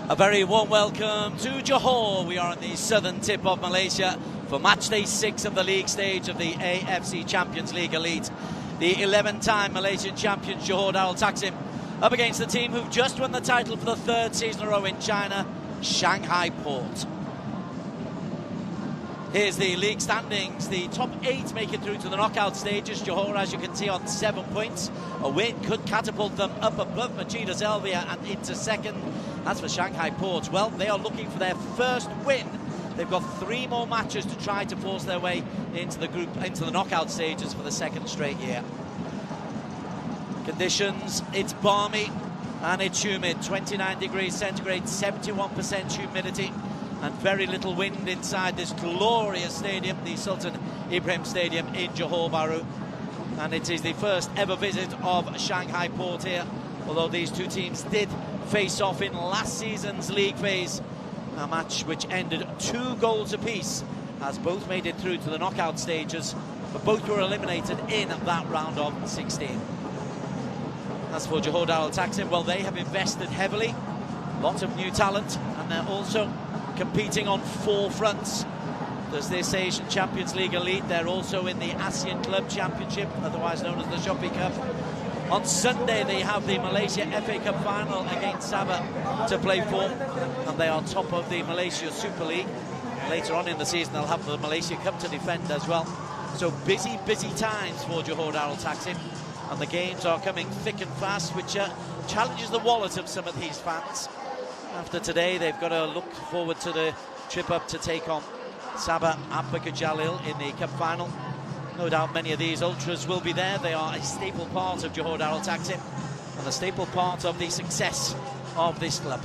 A very warm welcome to Johor. We are on the southern tip of Malaysia for matchday 6 of the league stage of the AFC Champions League Elite. The 11-time Malaysian champions Johor Darul Taksim up against the team who've just won the title for the 3rd season in a row in China, Shanghai Port. Here's the league standings. The top 8 make it through to the knockout stages. Johor, as you can see, on 7 points. A win could catapult them up above Majida Zelvia and into second. As for Shanghai Port, well, they are looking for their first win. They've got 3 more matches to try to force their way into the knockout stages for the 2nd straight year. Conditions, it's balmy and it's humid. 29 degrees centigrade, 71% humidity, and very little wind inside this glorious stadium, the Sultan Ibrahim Stadium in Johor Bahru. And it is the first ever visit of Shanghai Port here, although these two teams did face off in last season's league phase, a match which ended 2 goals apiece, as both made it through to the knockout stages, but both were eliminated in that round of 16. As for Johor Darul Taksim, well, they have invested heavily, lots of new talent, and they're also competing on 4 fronts. There's this Asian Champions League Elite. They're also in the ASEAN Club Championship, otherwise known as the Shopee Cup. On Sunday, they have the Malaysia FA Cup final against Sabah to play for, and they are top of the Malaysia Super League. Later on in the season, they'll have the Malaysia Cup to defend as well. So busy times for Johor Darul Taksim, and the games are coming thick and fast, which challenges the wallet of some of these fans. After today, they've got to look forward to the trip up to take on Sabah Abaka Jalil in the cup final. No doubt many of these ultras will be there. They are a staple part of Johor Darul Taksim and a staple part of the success of this club.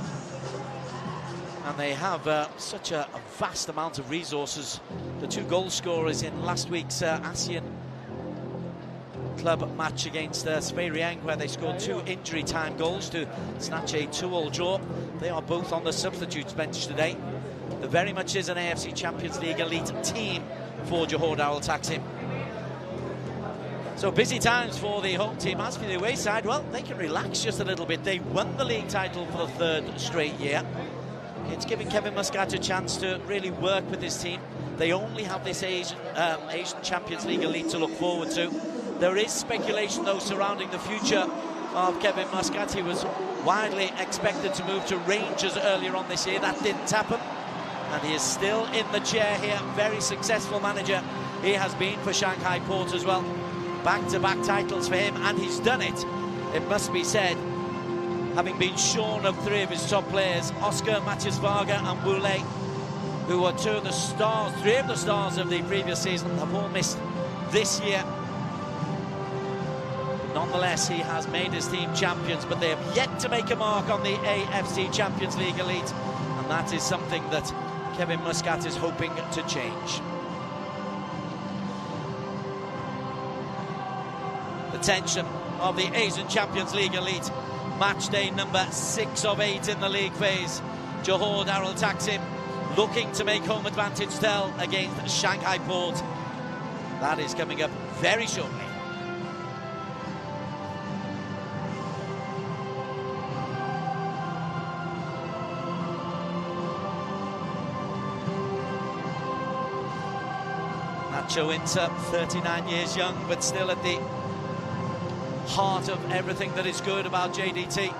And they have such a vast amount of resources. The 2 goal scorers in last week's ASEAN Club match against Svei Rieng, where they scored 2 injury time goals to snatch a 2-2 draw. They are both on the substitutes bench today. There very much is an AFC Champions League Elite team for Johor Darul Taksim. So busy times for the home team. As for the away side, well, they can relax just a little bit. They won the league title for the 3rd straight year. It's giving Kevin Muscat a chance to really work with this team. They only have this Asian Champions League Elite to look forward to. There is speculation, though, surrounding the future of Kevin Muscat. He was widely expected to move to Rangers earlier on this year. That didn't happen, and he is still in the chair here. Very successful manager he has been for Shanghai Port as well. Back-to-back titles for him, and he's done it, it must be said, having been shorn of 3 of his top players, Oscar Matias Varga and Wu Lei, who were 2 of the stars, 3 of the stars of the previous season, have all missed this year. Nonetheless, he has made his team champions, but they have yet to make a mark on the AFC Champions League Elite, and that is something that Kevin Muscat is hoping to change. The tension of the Asian Champions League Elite, match day number 6 of 8 in the league phase. Johor Darul Taksim looking to make home advantage tell against Shanghai Port. That is coming up very shortly. Nacho Inter, 39 years young, but still at the heart of everything that is good about JDT.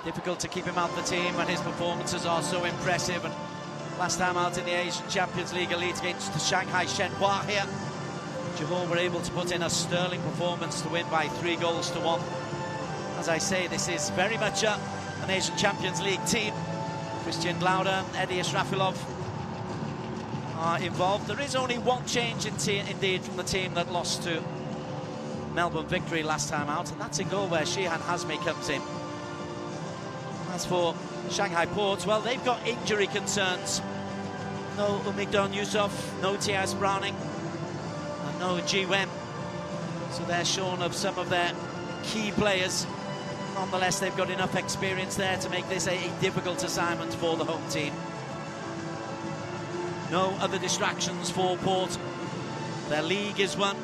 Difficult to keep him out the team, and his performances are so impressive. And last time out in the Asian Champions League Elite against the Shanghai Shenhua here, Johor were able to put in a sterling performance to win by 3 goals to 1. As I say, this is very much an Asian Champions League team. Christian Glauder, Eddie Israfilov are involved. There is only one change indeed from the team that lost to Melbourne Victory last time out, and that's a goal where Shihan Hazmi comes in. As for Shanghai Port, well, they've got injury concerns. No Umigdon Yusof, no T.S. Browning, and no Ji Wen. So they're shorn of some of their key players. Nonetheless, they've got enough experience there to make this a difficult assignment for the home team. No other distractions for Port. Their league is won.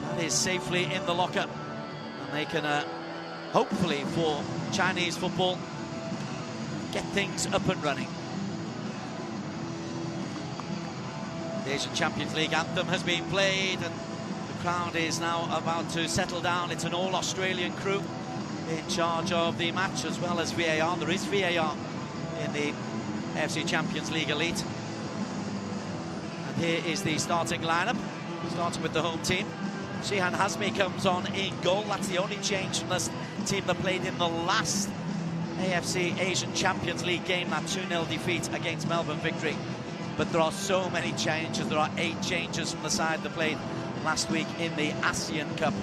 That is safely in the locker. And they can, hopefully for Chinese football, get things up and running. The Asian Champions League anthem has been played, and the crowd is now about to settle down. It's an all-Australian crew in charge of the match, as well as VAR. There is VAR in the AFC Champions League Elite. And here is the starting lineup, starting with the home team. Shihan Hazmi comes on in goal. That's the only change from this team that played in the last AFC Asian Champions League game, that 2-0 defeat against Melbourne Victory. But there are so many changes. There are 8 changes from the side that played last week in the ASEAN Cup.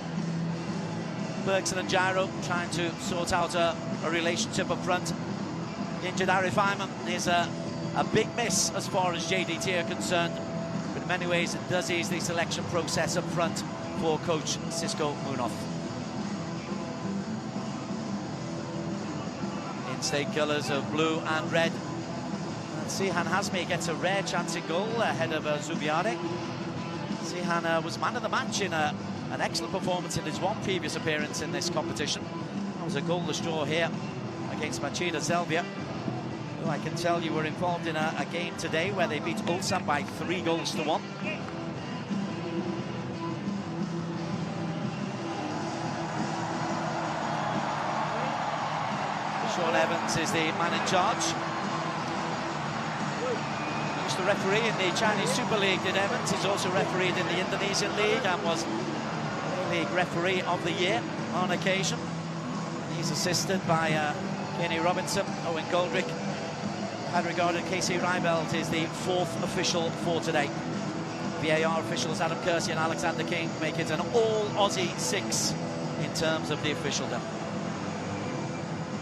Bergson and Gyro trying to sort out a relationship up front. The injured Arif Ayman is a big miss as far as JDT are concerned. But in many ways it does ease the selection process up front for coach Cisco Munoz. In state colours of blue and red. Shihan Hazmi gets a rare chance in goal ahead of Zubiade. Shihan was man of the match in an excellent performance in his one previous appearance in this competition. That was a goalless draw here against Machida Zelvia, who I can tell you were involved in a game today where they beat Ulsan by 3-1. Sean Evans is the man in charge. The referee in the Chinese Super League, did Evans. He's also refereed in the Indonesian League and was the league referee of the year on occasion. And he's assisted by Kenny Robinson, Owen Goldrick. Had regarded Casey Rybelt is the 4th official for today. VAR officials Adam Kersey and Alexander King make it an all-Aussie 6 in terms of the officialdom.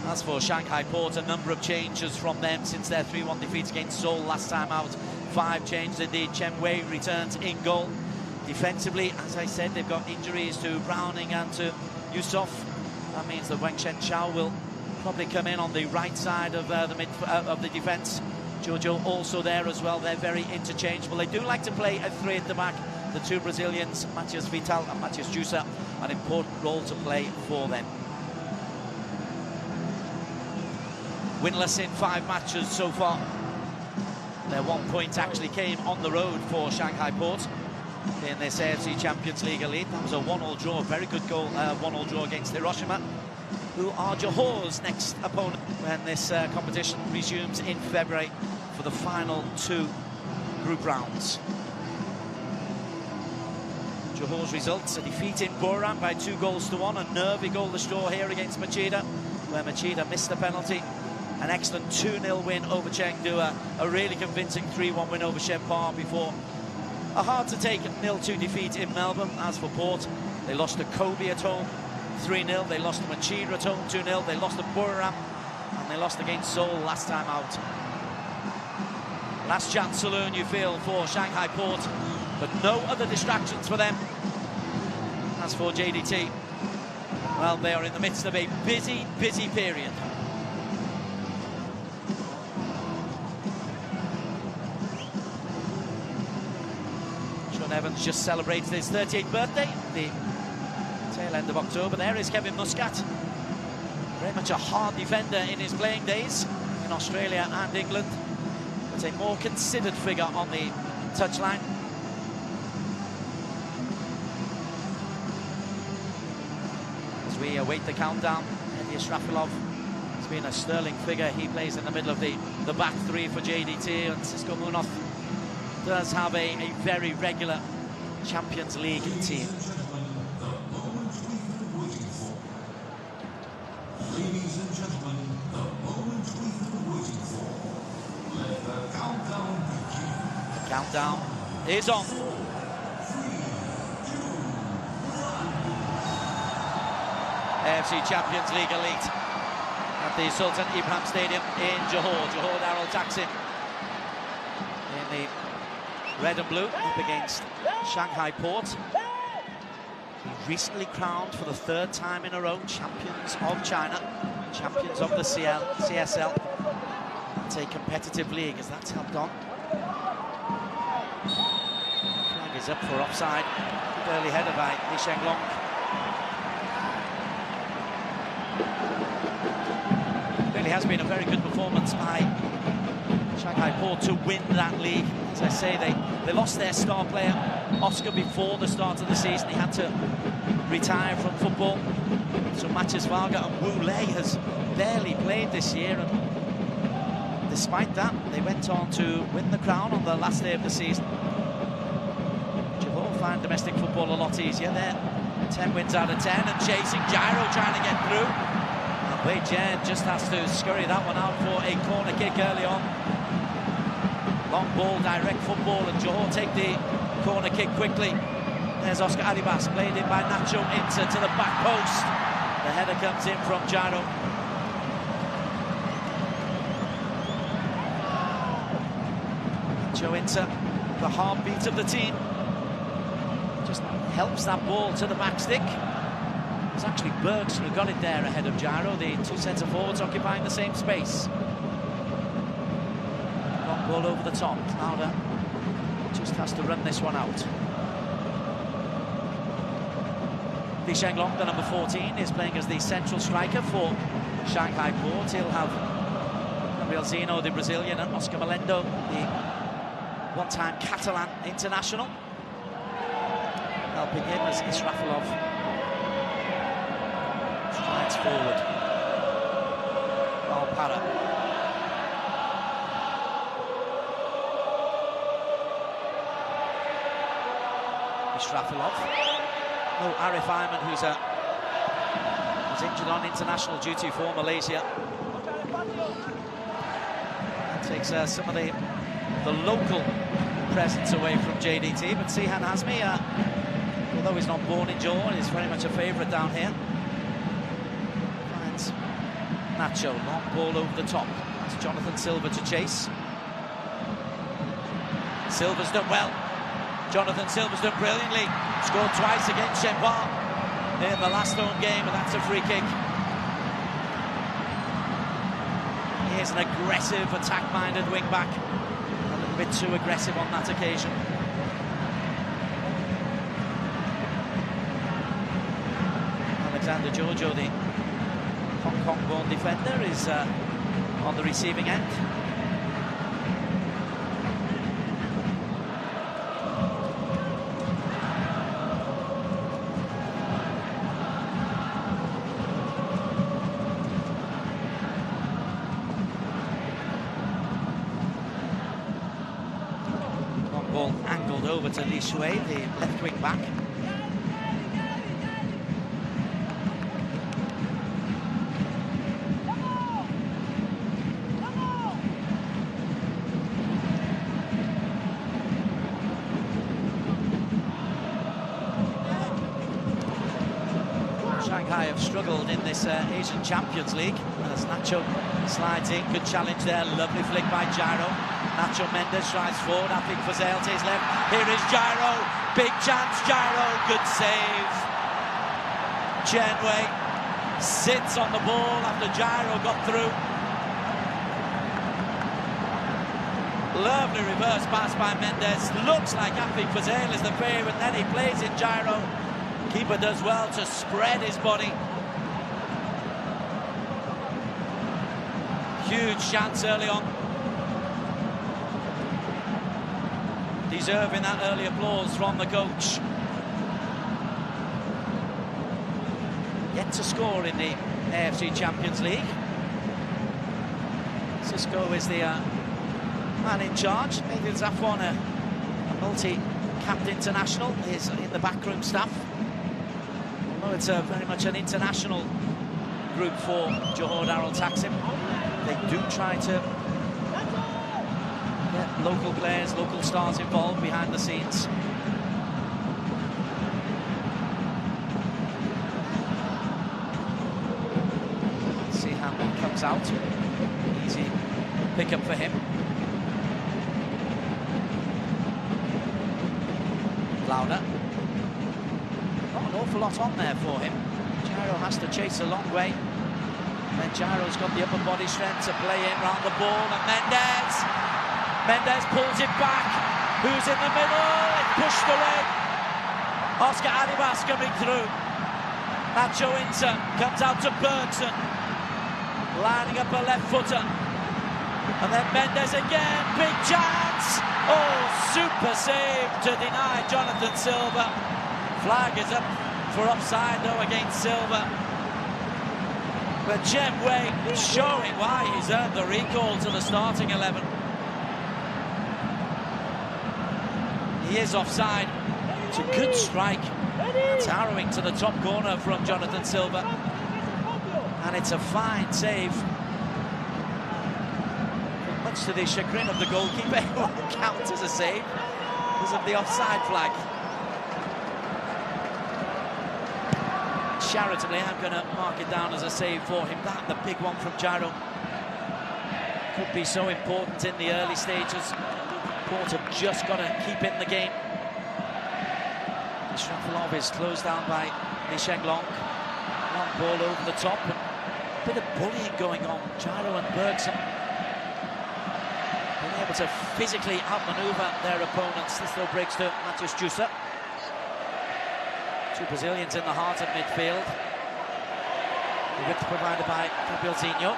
As for Shanghai Port, a number of changes from them since their 3-1 defeat against Seoul last time out. 5 changes indeed. Chen Wei returns in goal. Defensively, as I said, they've got injuries to Browning and to Yusof. That means that Weng Shen Chao will probably come in on the right side of the defence. Jojo also there as well. They're very interchangeable. They do like to play a 3 at the back. The 2 Brazilians, Matias Vital and Matias Jussa, an important role to play for them. Winless in 5 matches so far. Their 1 point actually came on the road for Shanghai Port in this AFC Champions League Elite. That was a 1-1 draw, very good goal, 1-1 draw against Hiroshima, who are Johor's next opponent when this competition resumes in February for the final 2 group rounds. Johor's results: a defeat in Buriram by 2-1, a nervy goalless draw here against Machida, where Machida missed the penalty. An excellent 2-0 win over Chengdu, a really convincing 3-1 win over Shenpar before a hard-to-take 0-2 defeat in Melbourne. As for Port, they lost to Kobe at home 3-0, they lost to Machida at home 2-0, they lost to Buriram, and they lost against Seoul last time out. Last chance saloon, you feel, for Shanghai Port, but no other distractions for them. As for JDT, well, they are in the midst of a busy period. Evans just celebrated his 38th birthday, the tail end of October. There is Kevin Muscat, very much a hard defender in his playing days in Australia and England, but a more considered figure on the touchline. As we await the countdown, Eddie Israfilov has been a sterling figure. He plays in the middle of the back 3 for JDT, and Cisco Munoz does have a very regular Champions League team. Ladies and gentlemen, the moment we've been waiting for. Let the countdown begin. The countdown is on. 4, 3, 2, 1. AFC Champions League Elite at the Sultan Ibrahim Stadium in Johor. Johor Darul Taksim in the red and blue up against Shanghai Port. He recently crowned for the 3rd time in a row champions of China, champions of the CSL. It's a competitive league as that's helped on. Flag is up for offside. Good early header by Li Shenglong. Really really has been a very good performance by Shanghai Port to win that league. As I say, they lost their star player, Oscar, before the start of the season. He had to retire from football. So Matches Varga and Wu Lei has barely played this year, and despite that, they went on to win the crown on the last day of the season. Johor find domestic football a lot easier. They're 10 wins out of 10 and chasing. Gyro trying to get through. And Wei Jian just has to scurry that one out for a corner kick early on. Long ball, direct football, and Johor take the corner kick quickly. There's Oscar Adibas, played in by Nacho Inter to the back post. The header comes in from Gyro. Nacho Inter, the heartbeat of the team, just helps that ball to the back stick. It's actually Bergson who got it there ahead of Gyro, the two centre forwards occupying the same space. Long ball over the top. Lauda just has to run this one out. Li Shenglong, the number 14, is playing as the central striker for Shanghai Port. He'll have Gabriel Zeno, the Brazilian, and Oscar Melendo, the one-time Catalan international, helping him as Israfilov strides forward. Alpara. Israfilov. No, Arif Ayman, who's injured on international duty for Malaysia. That takes some of the local presence away from JDT, but Sihan Hazmi, although he's not born in Johor, is very much a favourite down here. Finds Nacho, long ball over the top. That's Jonathan Silva to chase. Silva's done well. Jonathan Silva's done brilliantly. Scored twice against Shenhua in the last home game, and that's a free kick. He is an aggressive, attack-minded wing-back. A little bit too aggressive on that occasion. Alexander Jojo, the Hong Kong-born defender, is on the receiving end. Ball angled over to Li Shui, the left wing back. Shanghai have struggled in this Asian Champions League as Nacho slides in. Good challenge there, lovely flick by Gyro. Nacho Mendes strides forward, Afik Fazel to his left. Here is Gyro, big chance, Gyro, good save. Chen Wei sits on the ball after Gyro got through. Lovely reverse pass by Mendes. Looks like Afik Fazel is the favourite, and then he plays in Gyro. Keeper does well to spread his body. Huge chance early on. Deserving that early applause from the coach. Yet to score in the AFC Champions League. Cisco is the man in charge. Adil Zafwan, a multi-capped international, is in the backroom staff. Although it's very much an international group for Johor Darul Taksim, they do try to get local players, local stars involved behind the scenes. See how one comes out. Easy pick-up for him. Lauda. Not an awful lot on there for him. Gyro has to chase a long way. And then Gyro's got the upper body strength to play in round the ball, and Mendes pulls it back. Who's in the middle? It's pushed away. Oscar Adibas coming through. Nacho Inter comes out to Bergson. lining up a left footer. And then Mendes again, big chance! Oh, super save to deny Jonathan Silva. Flag is up for offside though against Silva. But Jem Wei showing why he's earned the recall to the starting 11. He is offside. It's a good strike. It's arrowing to the top corner from Jonathan Silva. And it's a fine save. Much to the chagrin of the goalkeeper, it won't count as a save because of the offside flag. Charitably, I'm going to mark it down as a save for him. That, the big one from Gyro, could be so important in the early stages. Port have just got to keep in the game. Shrafalov is closed down by Lee Sheng Long. Long ball over the top. And a bit of bullying going on. Gyro and Bergson being able to physically outmaneuver their opponents. This though breaks to Matheus Jussa. Two Brazilians in the heart of midfield. The width provided by Gabrielzinho.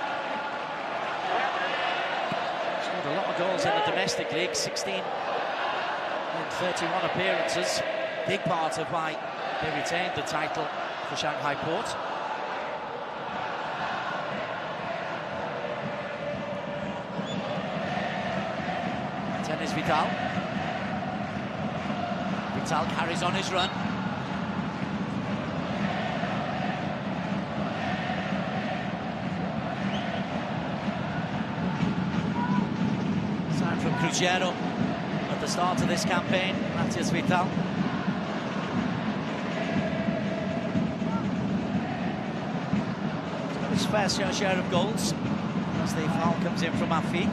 Scored a lot of goals in the domestic league, 16 in 31 appearances. Big part of why they retained the title for Shanghai Port. Tennis Vital. Vital carries on his run. Sign from Cruzeiro at the start of this campaign, Matheus Vital. His fair share of goals as the foul comes in from Afik.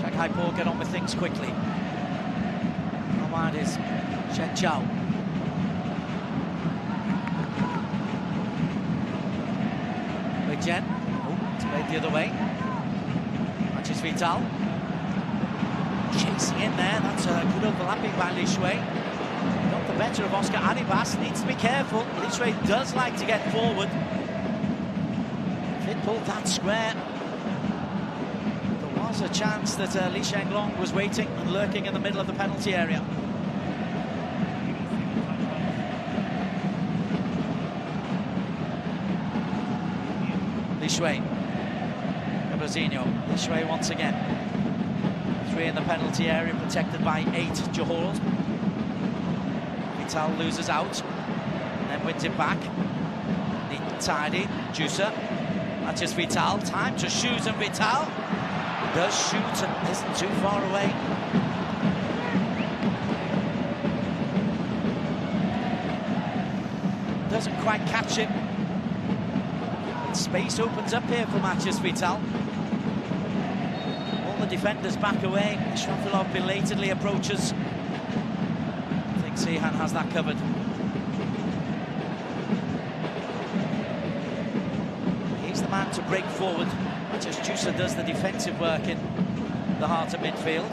Shanghai Port get on with things quickly. How wide is Shen Chao? Wei Jian. Oh, it's played the other way. Matches Vital. Chasing in there. That's a good overlapping by Li Shui. Got the better of Oscar Arribas. Needs to be careful. Li Shui does like to get forward. If it pulled that square, there was a chance that Lee Sheng Long was waiting and lurking in the middle of the penalty area. Li Shui. Gabrielzinho. Li Shui once again. 3 in the penalty area, protected by 8 Johor. Vital loses out, and then wins it back. Neat and tidy. Jussa. Matheus Vital. Time to shoot, and Vital does shoot and isn't too far away. Doesn't quite catch him. But space opens up here for Matheus Vital. All the defenders back away. Shrafalov belatedly approaches. I think Sihan has that covered. He's the man to break forward. Matheus Jussa does the defensive work in the heart of midfield.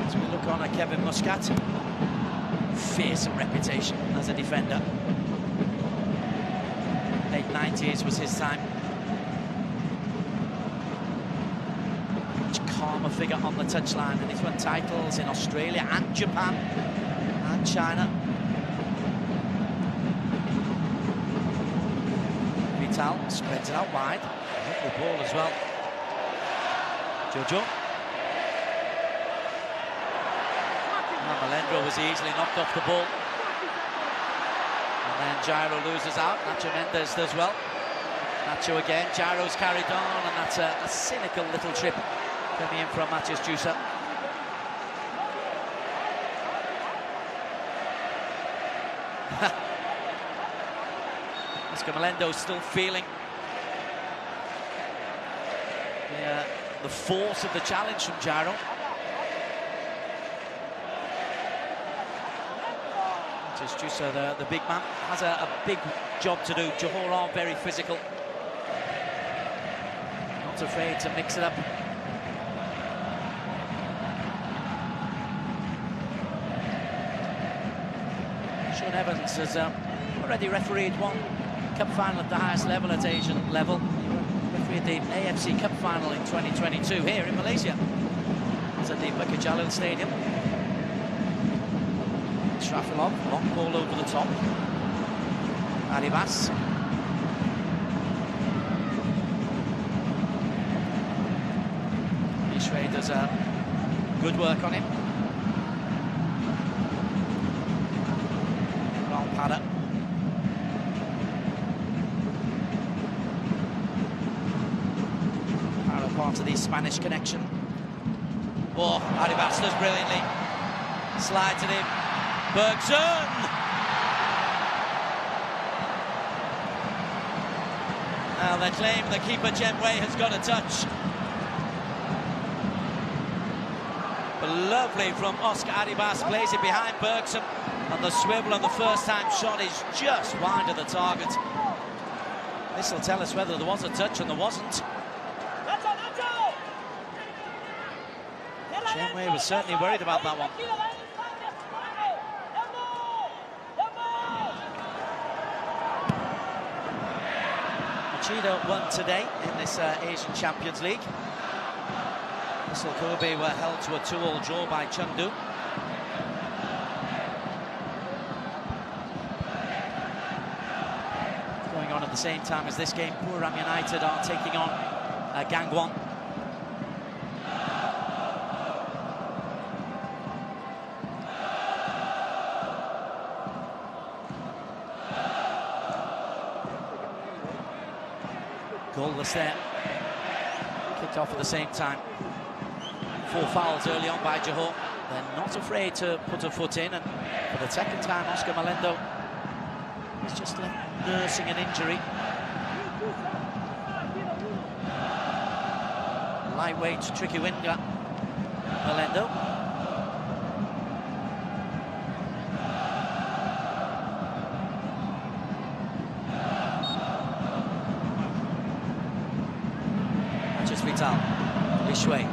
As we look on at Kevin Muscat. Fearsome reputation as a defender. Late 90s was his time. Much calmer figure on the touchline, and he's won titles in Australia and Japan and China. Vital spreads it out wide. Lovely ball as well. Jojo. Malendro was easily knocked off the ball. And then Gyro loses out. Nacho Mendes does well. Nacho again. Gyro's carried on, and that's a cynical little trip coming in from Matheus Jussa. Oscar Malendo's still feeling the force of the challenge from Gyro. Matheus Jussa, the big man, has a big job to do. Johor are very physical. Not afraid to mix it up. Sean Evans has already refereed one cup final at the highest level, at Asian level. He refereed be at the AFC Cup final in 2022 here in Malaysia. It's at the Goalkeeper Jalil Stadium. Shafilov, long ball over the top. Adibas. Ishway does good work on him. Wrong padder. Part of the Spanish connection. Oh, Adibas does brilliantly. Slides it in. Bergson! Now they claim the keeper Chen Wei has got a touch. But lovely from Oscar Adibas, plays it behind Bergson, and the swivel on the first time shot is just wide of the target. This will tell us whether there was a touch, and there wasn't. Chen Wei was certainly worried about that one. Machida won today in this Asian Champions League. Vissel Kobe were held to a 2-2 draw by Chengdu. Going on at the same time as this game, Purram United are taking on Gangwon. Goalless there. Kicked off at the same time. 4 fouls early on by Johor. They're not afraid to put a foot in, and for the second time Oscar Malendo is just nursing an injury. Lightweight, tricky winger, Malendo. Vital, Ishway.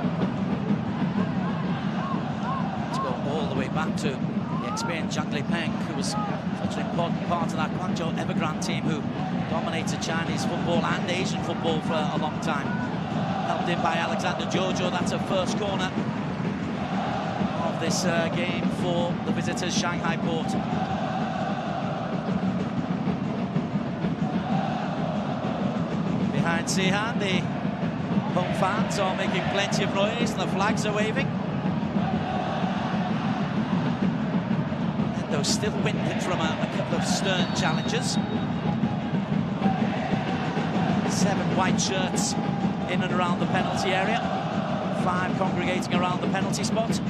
Let's go all the way back to the experienced Zhang Lipeng, who was such an important part of that Guangzhou Evergrande team who dominated Chinese football and Asian football for a long time. Helped in by Alexander Jojo. That's a first corner of this game for the visitors, Shanghai Port. Behind Sihan, the home fans are making plenty of noise and the flags are waving. Endo still winded from a couple of stern challenges. 7 white shirts in and around the penalty area. 5 congregating around the penalty spot.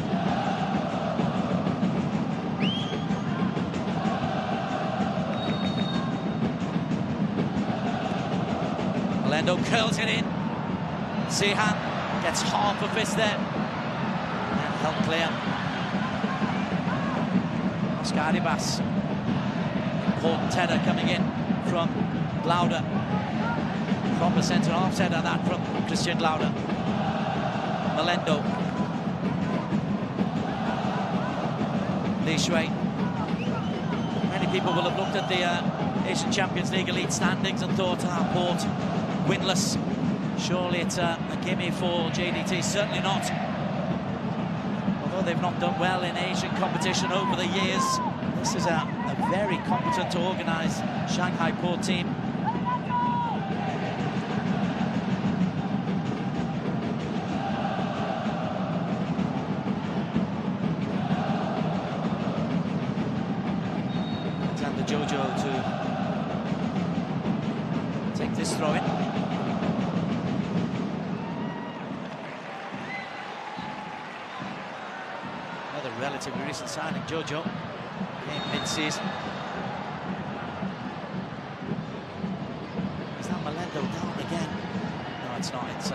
Malendo curls it in. Sihan gets half a fist there and held clear. Oscar Adibas. Important header coming in from Lauda. Proper centre-half header that from Christian Lauda. Malendo. Li Shui. Many people will have looked at the Asian Champions League Elite standings and thought, Port winless. Surely it's a gimme for JDT, certainly not. Although they've not done well in Asian competition over the years, this is a very competent, organised Shanghai Port team. Alexander Jojo to take this throw in. Relatively recent signing, Jojo, came mid-season. Is that Malendo down again? No, it's not. It's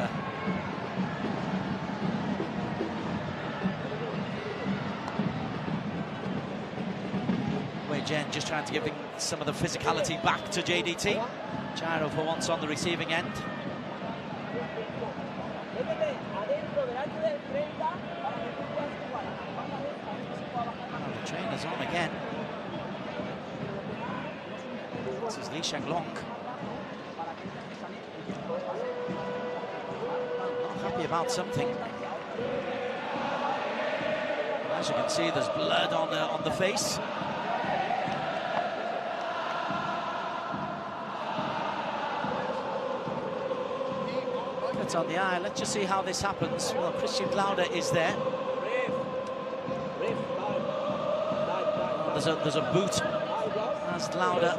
Wei Jian just trying to give some of the physicality back to JDT. Chiro for once on the receiving end. Trainer's on again. This is Li Shenglong. about something. As you can see, there's blood on the face. It's on the eye. Let's just see how this happens. Well, Christian Lauder is there. There's a boot as Lauder.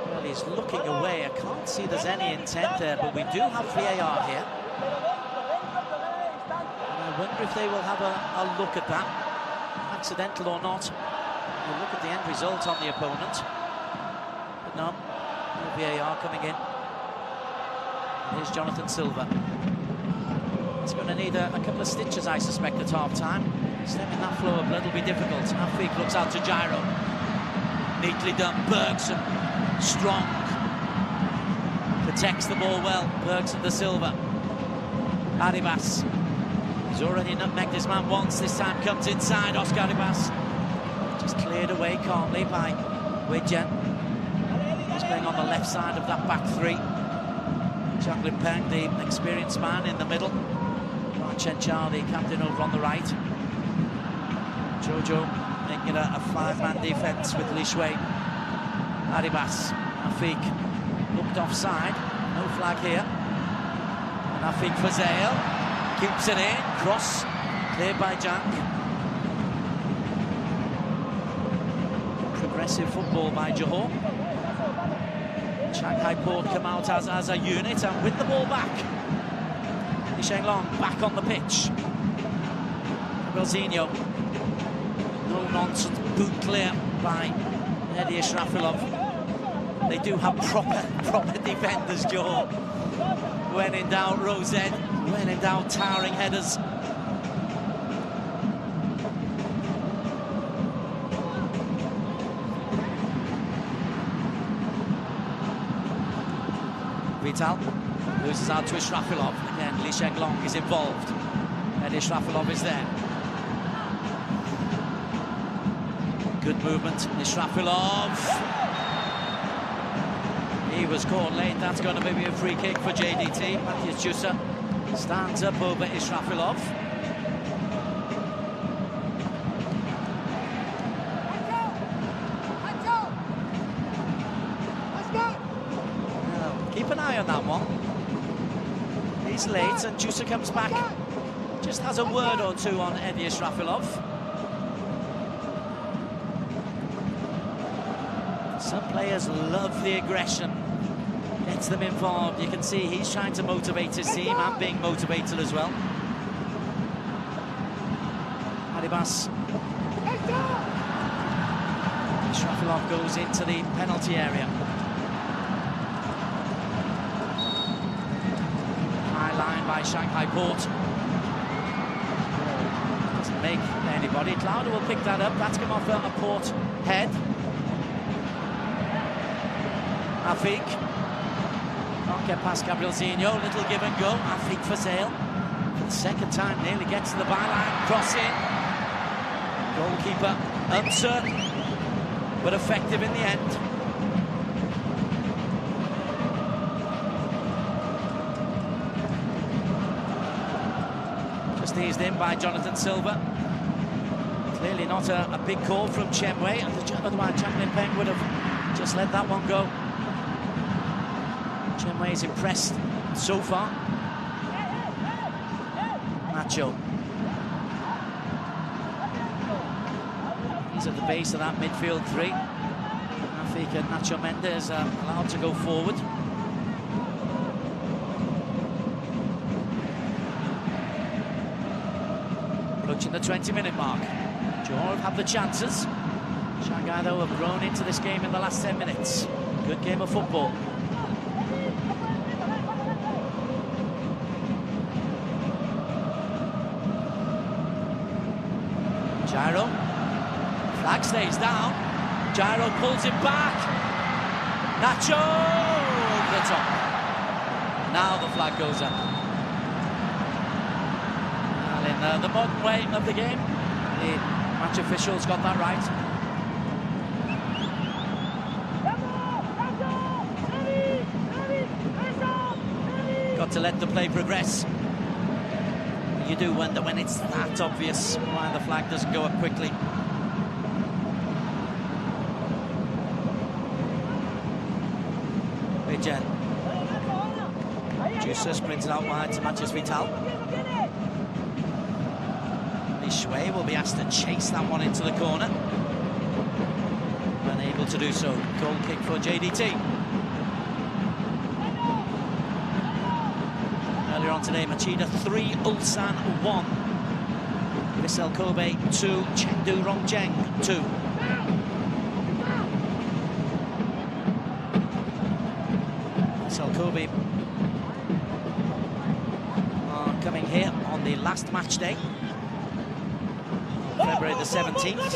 Well, he's looking away. I can't see there's any intent there, but we do have VAR here. And I wonder if they will have a look at that, accidental or not. We'll look at the end result on the opponent. But no VAR coming in. And here's Jonathan Silva. He's going to need a couple of stitches, I suspect, at half-time. Stemming that flow of blood will be difficult. Afik looks out to Gyro. Neatly done. Bergson, strong. Protects the ball well. Bergson to Silva. Arribas. He's already nutmegged his man once. This time comes inside. Oscar Arribas. Just cleared away calmly by Widjen. He's playing on the left side of that back three. Zhang Limpeng, the experienced man, in the middle. Chen Chao, the captain, over on the right. Jojo making a five-man defence with Li Shui. Arribas, Afik looked offside, no flag here. And Afik for Zale, keeps it in, cross, cleared by Jank. Progressive football by Johor. Shanghai Port come out as a unit and win the ball back. Sheng Long back on the pitch. Belzinho. No nonsense, boot clear by Eddie Israfilov. They do have proper defenders, Johor. When in doubt, Rosette. When in doubt, towering headers. Vital loses out to Israfilov. Again, Li Shenglong is involved. And Israfilov is there. Good movement, Israfilov. He was caught late. That's going to be a free kick for JDT. Matthias Jussa stands up over Israfilov. Keep an eye on that one. He's late and Jussa comes back. Just has a word or two on Eddie Israfilov. Some players love the aggression. Gets them involved. You can see he's trying to motivate his team and being motivated as well. Arribas. Israfilov goes into the penalty area. By Shanghai Port. Doesn't make anybody. Lauder will pick that up. That's come off a Port head. Afik. Can't get past Gabrielzinho. Little give and go. Afik for Zale. For the second time, nearly gets to the byline. Cross in. Goalkeeper uncertain, but effective in the end. Eased in by Jonathan Silva. Clearly not a big call from Chen Wei, and otherwise Zhang Limpeng would have just let that one go. Chen Wei is impressed so far. Nacho. He's at the base of that midfield three. Afik and Nacho Mendes are allowed to go forward. Approaching the 20-minute mark. Johor have the chances. Shanghai, though, have grown into this game in the last 10 minutes. Good game of football. Gyro. Flag stays down. Gyro pulls it back. Nacho over the top. Now the flag goes up. In the modern way of the game, the match officials got that right. got to let the play progress. You do wonder when it's that obvious why the flag doesn't go up quickly. Jen. Juicer sprints it out wide to Matches Vital. Shui will be asked to chase that one into the corner. Unable to do so. Goal kick for JDT. Earlier on today, Machida 3, Ulsan 1. Vissel Kobe 2, Chengdu Rongjeng 2. Vissel Kobe are coming here on the last match day. February the 17th.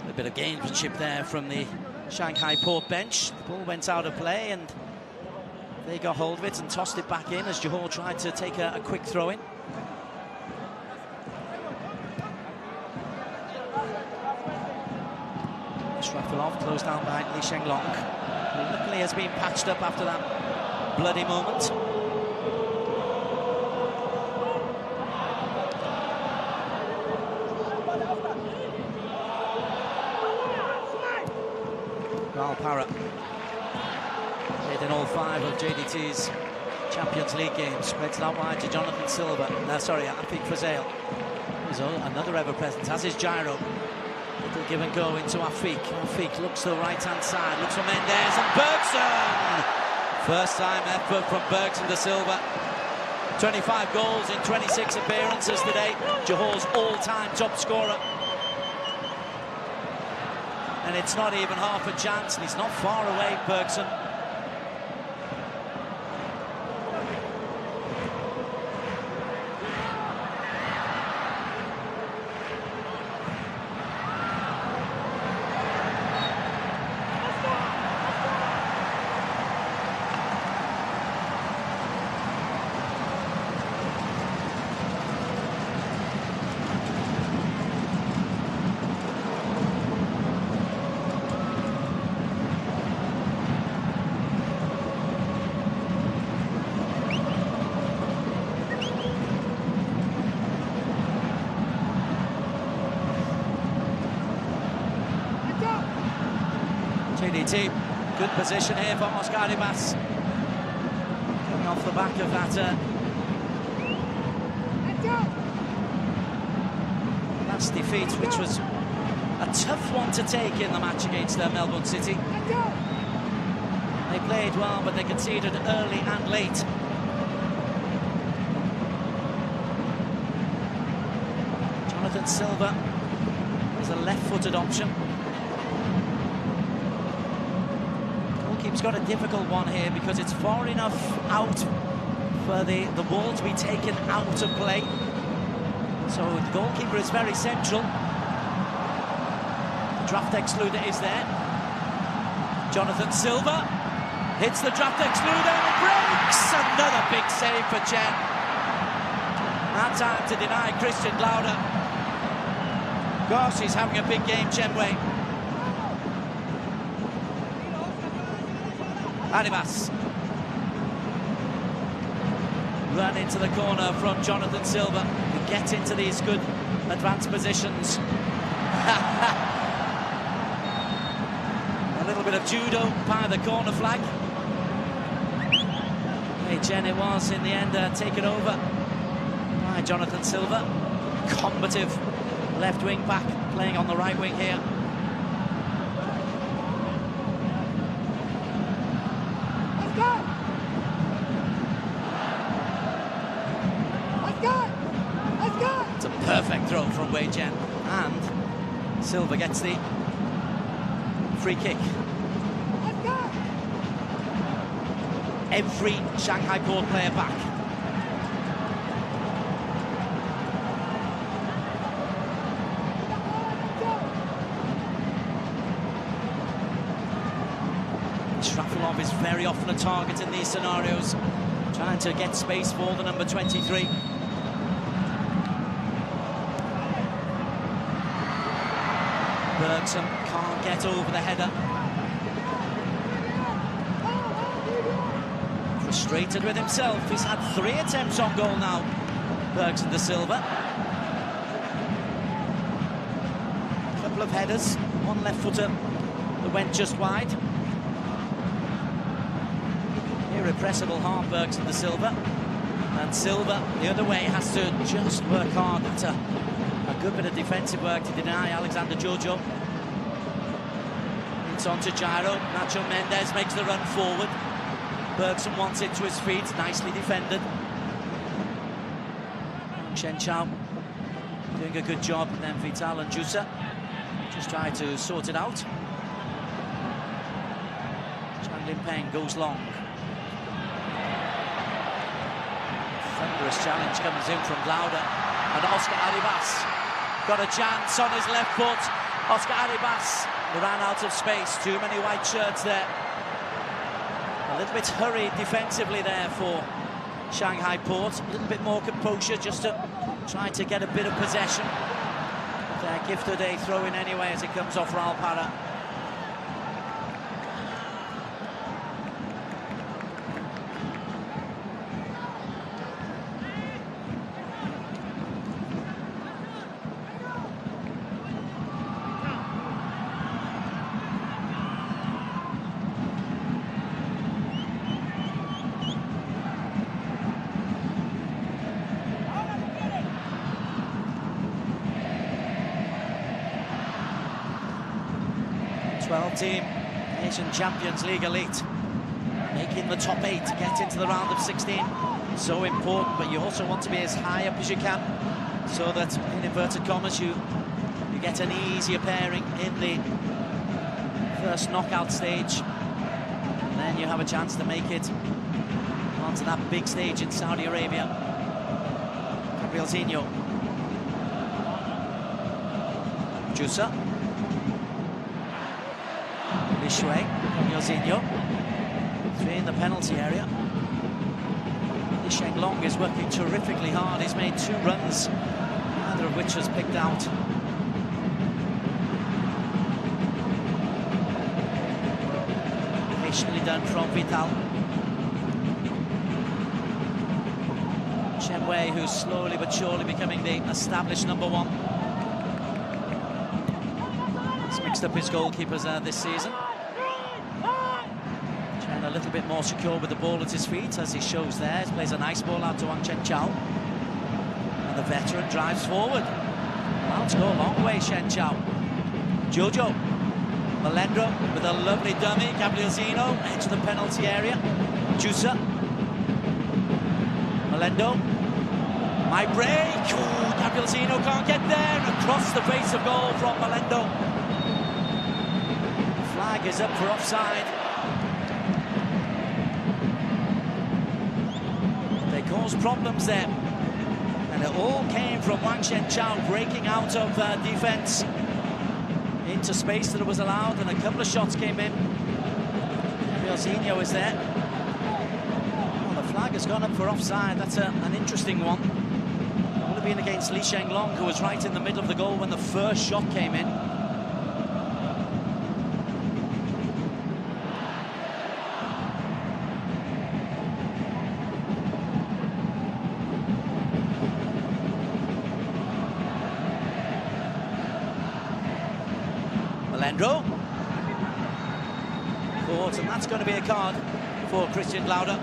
A bit of gamesmanship there from the Shanghai Port bench. The ball went out of play and they got hold of it and tossed it back in as Johor tried to take a quick throw-in. Shrafilov closed down by Li Shenglong, who luckily has been patched up after that bloody moment. Para played in all 5 of JDT's Champions League games. Spreads it out wide to Jonathan Silva. Sorry, Afik Fazale. There's another ever-present, as is Gyro. Little give and go into Afik. Afik looks to the right-hand side, looks for Mendes and Bergson! First time effort from Bergson to Silva. 25 goals in 26 appearances today. Johor's all-time top scorer. And it's not even half a chance, and he's not far away, Bergson. JDT, good position here for Oscar Ribas. Coming off the back of that last defeat, which was a tough one to take in the match against Melbourne City. They played well, but they conceded early and late. Jonathan Silva is a left-footed option. He's got a difficult one here because it's far enough out for the ball to be taken out of play. So the goalkeeper is very central. The draft excluder is there. Jonathan Silva hits the draft excluder and it breaks! Another big save for Chen. That time to deny Christian Lauder. Gosh, he's having a big game, Chen Wei. Arribas. Run into the corner from Jonathan Silva. We get into these good advanced positions. A little bit of judo by the corner flag. Hey, Jen, it was in the end taken over by Jonathan Silva. Combative left wing back playing on the right wing here. It's a perfect throw from Wei Jen, and Silva gets the free kick. Every Shanghai Port player back. Shrafilov is very often a target in these scenarios, trying to get space for the number 23. Bergson can't get over the header. Frustrated with himself. He's had 3 attempts on goal now, Bergson da Silva. A couple of headers, one left footer that went just wide. Irrepressible half, Bergson da Silva. And Silva, the other way, has to just work hard. That's a good bit of defensive work to deny Alexander Jojo. It's on to Gyro. Nacho Mendes makes the run forward. Bergson wants it to his feet, nicely defended. Shen Chao doing a good job, and then Vital and Jusa just try to sort it out. Chan Lim Peng goes long. Thunderous challenge comes in from Lauda, and Oscar Arribas got a chance on his left foot. Oscar Arribas ran out of space, too many white shirts there. A little bit hurried defensively there for Shanghai Port. A little bit more composure just to try to get a bit of possession. But gifted a throw-in anyway as it comes off Raul Parra. Team, AFC Champions League Elite, making the top 8 to get into the round of 16. So important, but you also want to be as high up as you can, so that, in inverted commas, you get an easier pairing in the first knockout stage, and then you have a chance to make it onto that big stage in Saudi Arabia. Gabrielzinho. Jusa. Shui, Gabrielzinho, 3 in the penalty area. Li Shenglong is working terrifically hard. He's made 2 runs, neither of which was picked out. Patiently done from Vital. Chen Wei, who's slowly but surely becoming the established number 1. He's mixed up his goalkeepers this season. A little bit more secure with the ball at his feet, as he shows there. He plays a nice ball out to Wang Chen Chao, and the veteran drives forward. Well, to go a long way, Shen Chao. Jojo Melendro with a lovely dummy. Gabrielzinho into the penalty area. Jusa. Melendo. My break. Ooh, Gabrielzinho can't get there. Across the face of goal from Melendo. The flag is up for offside. Caused problems there, and it all came from Wang Chen Chao breaking out of defence into space that was allowed, and a couple of shots came in. Gabrielzinho is there. Well, the flag has gone up for offside. That's an interesting one. It would have been against Li Shenglong, who was right in the middle of the goal when the first shot came in. Melendro. Caught, and that's going to be a card for Christian Lauda.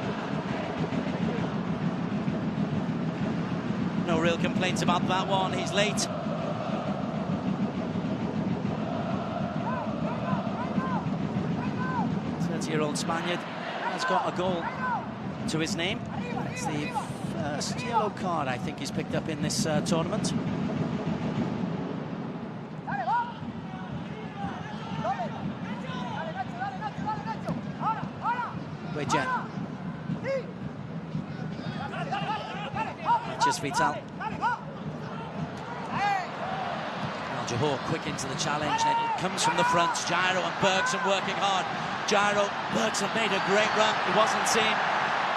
No real complaints about that one. He's late. Year-old Spaniard has got a goal to his name. It's the first yellow card I think he's picked up in this tournament. Wejen. Just Vital. Johor quick into the challenge, and it comes from the front. Gyro and Bergson working hard. Gyro, Bergson made a great run. He wasn't seen.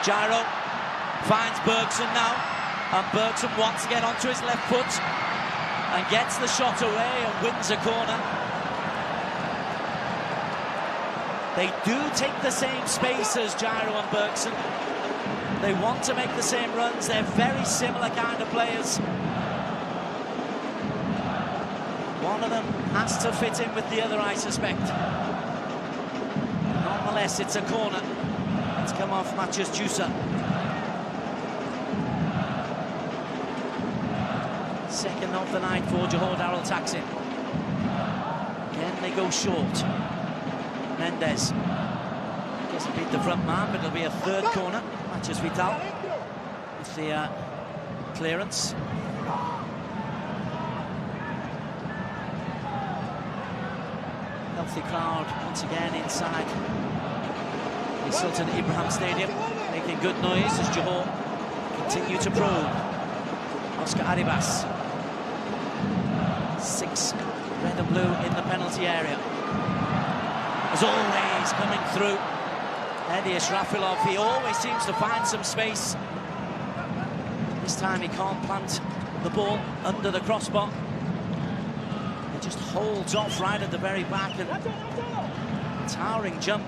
Gyro finds Bergson now, and Bergson wants to get onto his left foot and gets the shot away and wins a corner. They do take the same space as Gyro and Bergson. They want to make the same runs. They're very similar kind of players. One of them has to fit in with the other, I suspect. Nonetheless, it's a corner. It's come off Matches Jusa. Second of the night for Johor Darul Taksim. Again, they go short. Mendes doesn't beat the front man, but it'll be a third corner. Matches Vital with the clearance. Healthy crowd once again inside the Sultan Ibrahim Stadium, making good noise as Johor continue to probe. Oscar Arribas. 6 red and blue in the penalty area. As always, coming through, Eddie Israfilov, he always seems to find some space. This time he can't plant the ball under the crossbar. He just holds off right at the very back, and towering jump.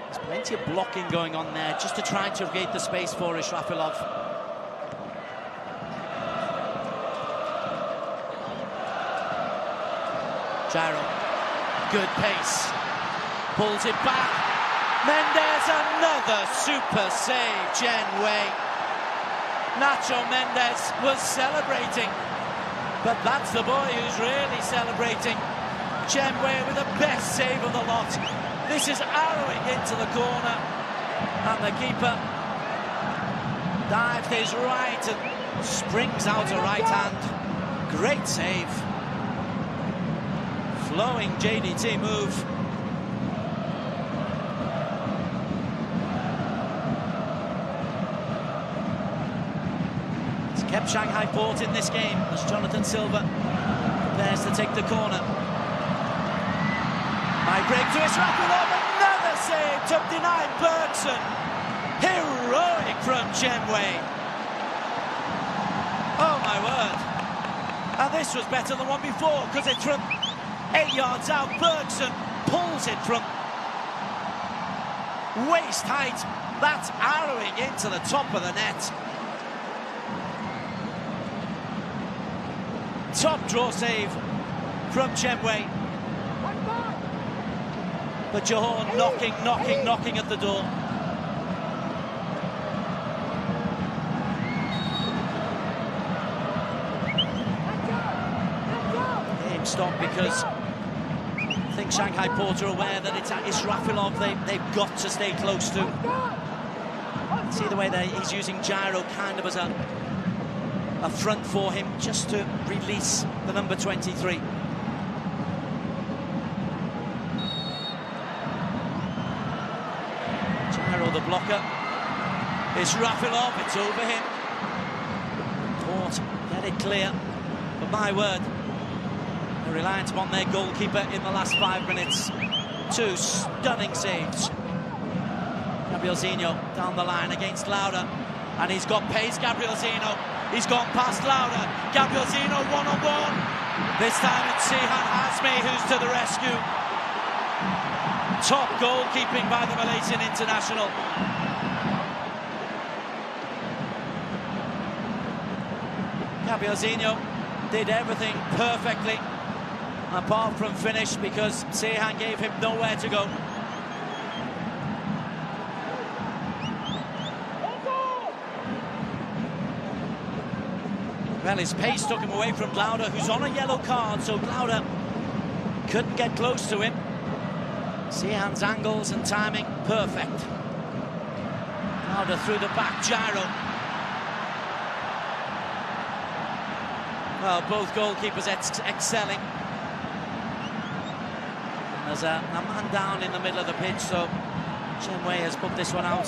There's plenty of blocking going on there, just to try to create the space for Israfilov. Gyro, good pace, pulls it back. Mendes, another super save. Chen Wei. Nacho Mendes was celebrating, but that's the boy who's really celebrating. Chen Wei with the best save of the lot. This is arrowing into the corner, and the keeper dives his right and springs out a right hand. Great save. Flowing JDT move. It's kept Shanghai Port in this game as Jonathan Silva prepares to take the corner. High break to Israfilov, another save to deny Bergson. Heroic from Chen Wei. Oh my word. And this was better than one before, because it's from 8 yards out. Bergson pulls it from waist height. That's arrowing into the top of the net. Top draw save from Chen Wei. But Johor knocking at the door. Game stopped because I think Shanghai Port are aware that it's Israfilov they've got to stay close to. See the way he's using Gyro kind of as a front for him, just to release the number 23. Gyro the blocker. Israfilov, it's over him. Port get it clear, but my word, they're reliant upon their goalkeeper in the last 5 minutes. 2 stunning saves. Gabriel Zino down the line against Lauda, and he's got pace. Gabriel Zino, he's gone past Lauda. Gabriel Zino one-on-one. This time it's Sihan Hazmi who's to the rescue. Top goalkeeping by the Malaysian international. Gabriel Zino did everything perfectly, apart from finish, because Sihan gave him nowhere to go. Well, his pace took him away from Lauda, who's on a yellow card, so Lauda couldn't get close to him. Sihan's angles and timing, perfect. Lauda through the back, Gyro. Well, both goalkeepers excelling. There's a man down in the middle of the pitch, so Chen Wei has put this one out.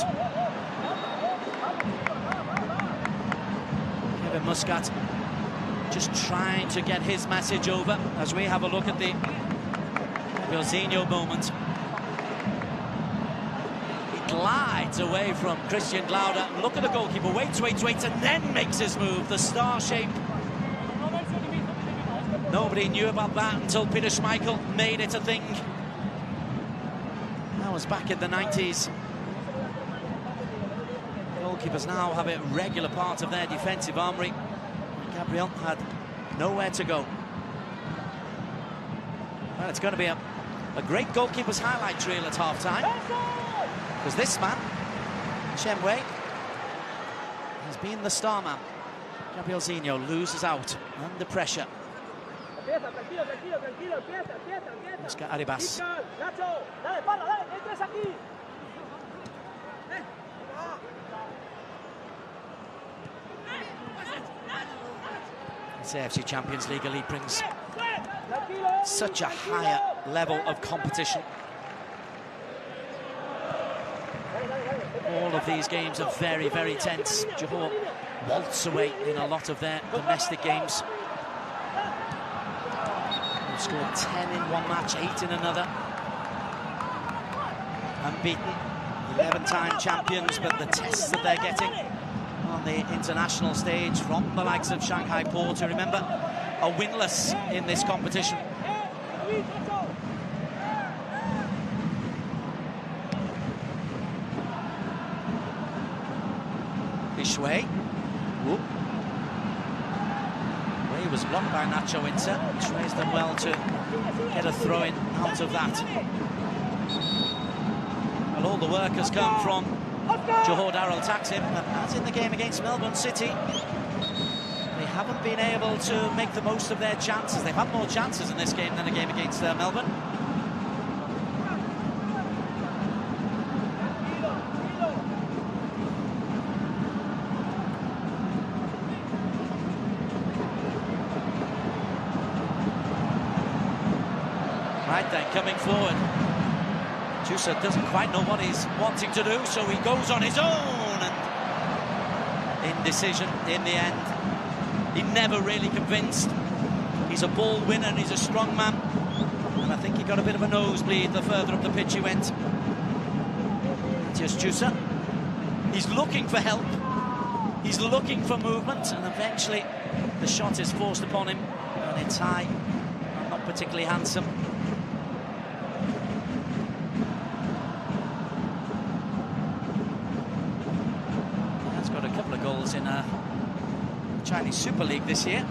Kevin Muscat just trying to get his message over as we have a look at the Jorginho moment. He glides away from Christian Lauda. Look at the goalkeeper, waits, and then makes his move, the star shape. Nobody knew about that until Peter Schmeichel made it a thing. That was back in the 90s. Goalkeepers now have a regular part of their defensive armoury. Gabriel had nowhere to go. Well, it's going to be a great goalkeeper's highlight reel at half-time. Because this man, Chen Wei, has been the star man. Gabriel Zinho loses out under pressure. Oscar Arribas. This AFC Champions League Elite brings such a higher level of competition. All of these games are very, very tense. Johor waltz away in a lot of their domestic games. They've scored 10 in one match, 8 in another. Unbeaten, 11-time champions, but the tests that they're getting on the international stage from the likes of Shanghai Port, who, remember, are winless in this competition. Shui. He was blocked by Nacho Inter. Shui's done well to get a throw-in out of that. Well, all the work has come from Johor Darul Taksim, and as in the game against Melbourne City, they haven't been able to make the most of their chances. They've had more chances in this game than a game against Melbourne. Right then, coming forward. Jusa doesn't quite know what he's wanting to do, so he goes on his own, and indecision in the end. He never really convinced. He's a ball winner and he's a strong man, and I think he got a bit of a nosebleed the further up the pitch he went. Just Jusa. He's looking for help. He's looking for movement, and eventually the shot is forced upon him, and it's high and not particularly handsome. Goals in Chinese Super League this year.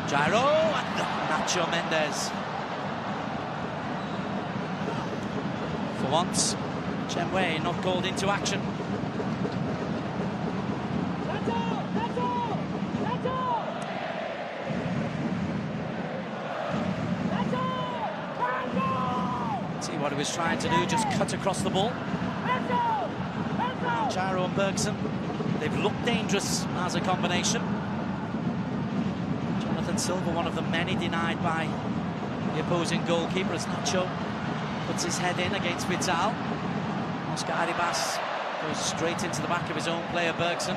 Gyro and Nacho Mendes. For once, Chen Wei not called into action. See what he was trying to do, just cut across the ball. Gyro and Bergson, they've looked dangerous as a combination. Jonathan Silva, one of the many denied by the opposing goalkeeper, as Nacho puts his head in against Vital. Oscar Arribas goes straight into the back of his own player, Bergson.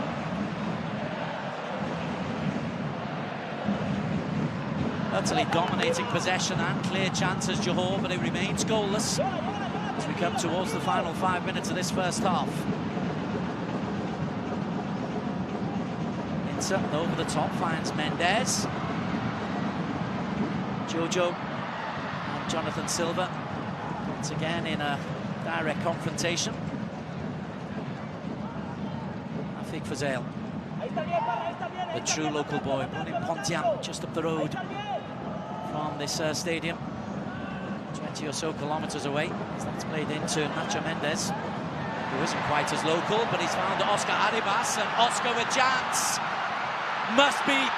Utterly dominating possession and clear chances, Johor, but it remains goalless as we come towards the final 5 minutes of this first half. Inter over the top finds Mendes. Jojo and Jonathan Silva once again in a direct confrontation. Afik Fazale, the true local boy, born in Pontian, just up the road from this stadium, 20 or so kilometres away. As that's played into Nacho Mendes, who isn't quite as local, but he's found Oscar Arribas, and Oscar with chance. Must be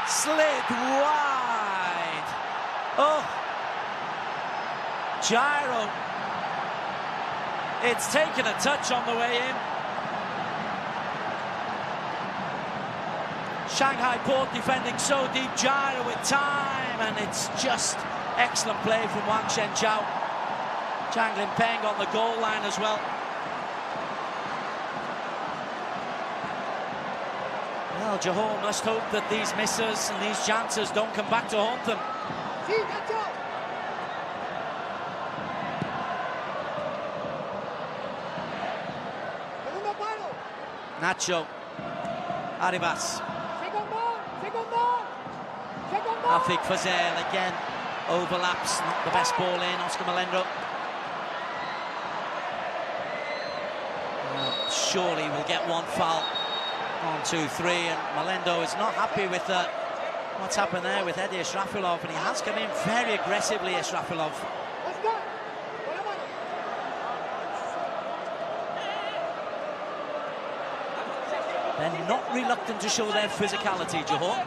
slid wide. Oh, Gyro. It's taken a touch on the way in. Shanghai Port defending so deep, Gyro with time, and it's just excellent play from Wang Shenchao. Zhang Limpeng on the goal line as well. Well, Johor must hope that these misses and these chances don't come back to haunt them. Nacho, Arribas, Afik Fazel again, overlaps, not the best ball in, Oscar Malendo. Surely we'll get one foul. 1, 2, 3, and Malendo is not happy with what's happened there with Eddie Israfilov, and he has come in very aggressively, Israfilov. They're not reluctant to show their physicality, Johor.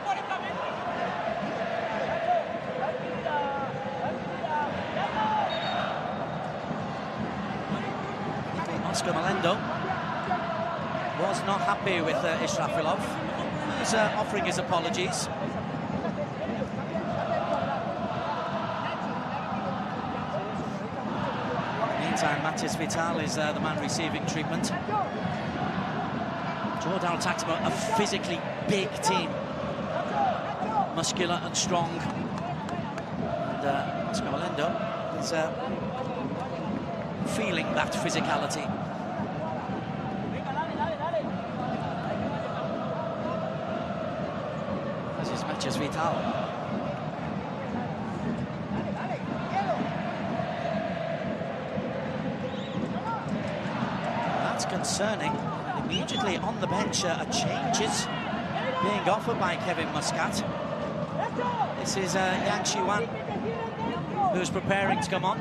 Oscar Malendo was not happy with Israfilov. He's offering his apologies. Meantime, Matis Vital is the man receiving treatment. Johor Darul Taktima, a physically big team, muscular and strong. And Oscar Malendo is feeling that physicality. As is Matis Vital. That's concerning. Immediately on the bench, a change is being offered by Kevin Muscat. This is Yang Shiwan, who's preparing to come on.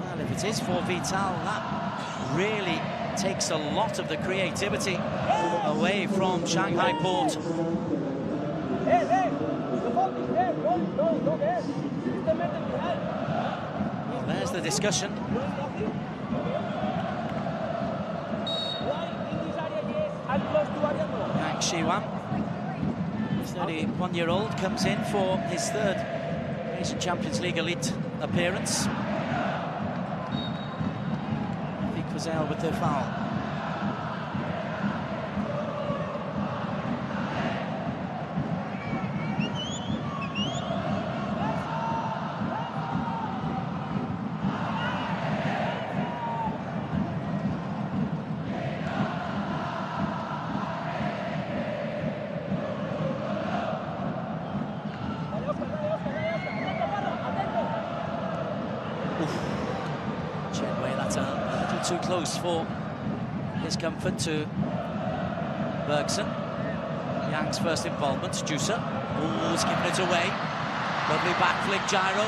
Well, if it is for Vital, that really takes a lot of the creativity away from Shanghai Port. Well, there's the discussion. Yang Shiwan, 31-year-old, comes in for his third AFC Champions League Elite appearance. Big Fazel with the foul. Too close for his comfort to Bergson. Yang's first involvement, Juicer. Oh, he's giving it away. Lovely back flick, Gyro.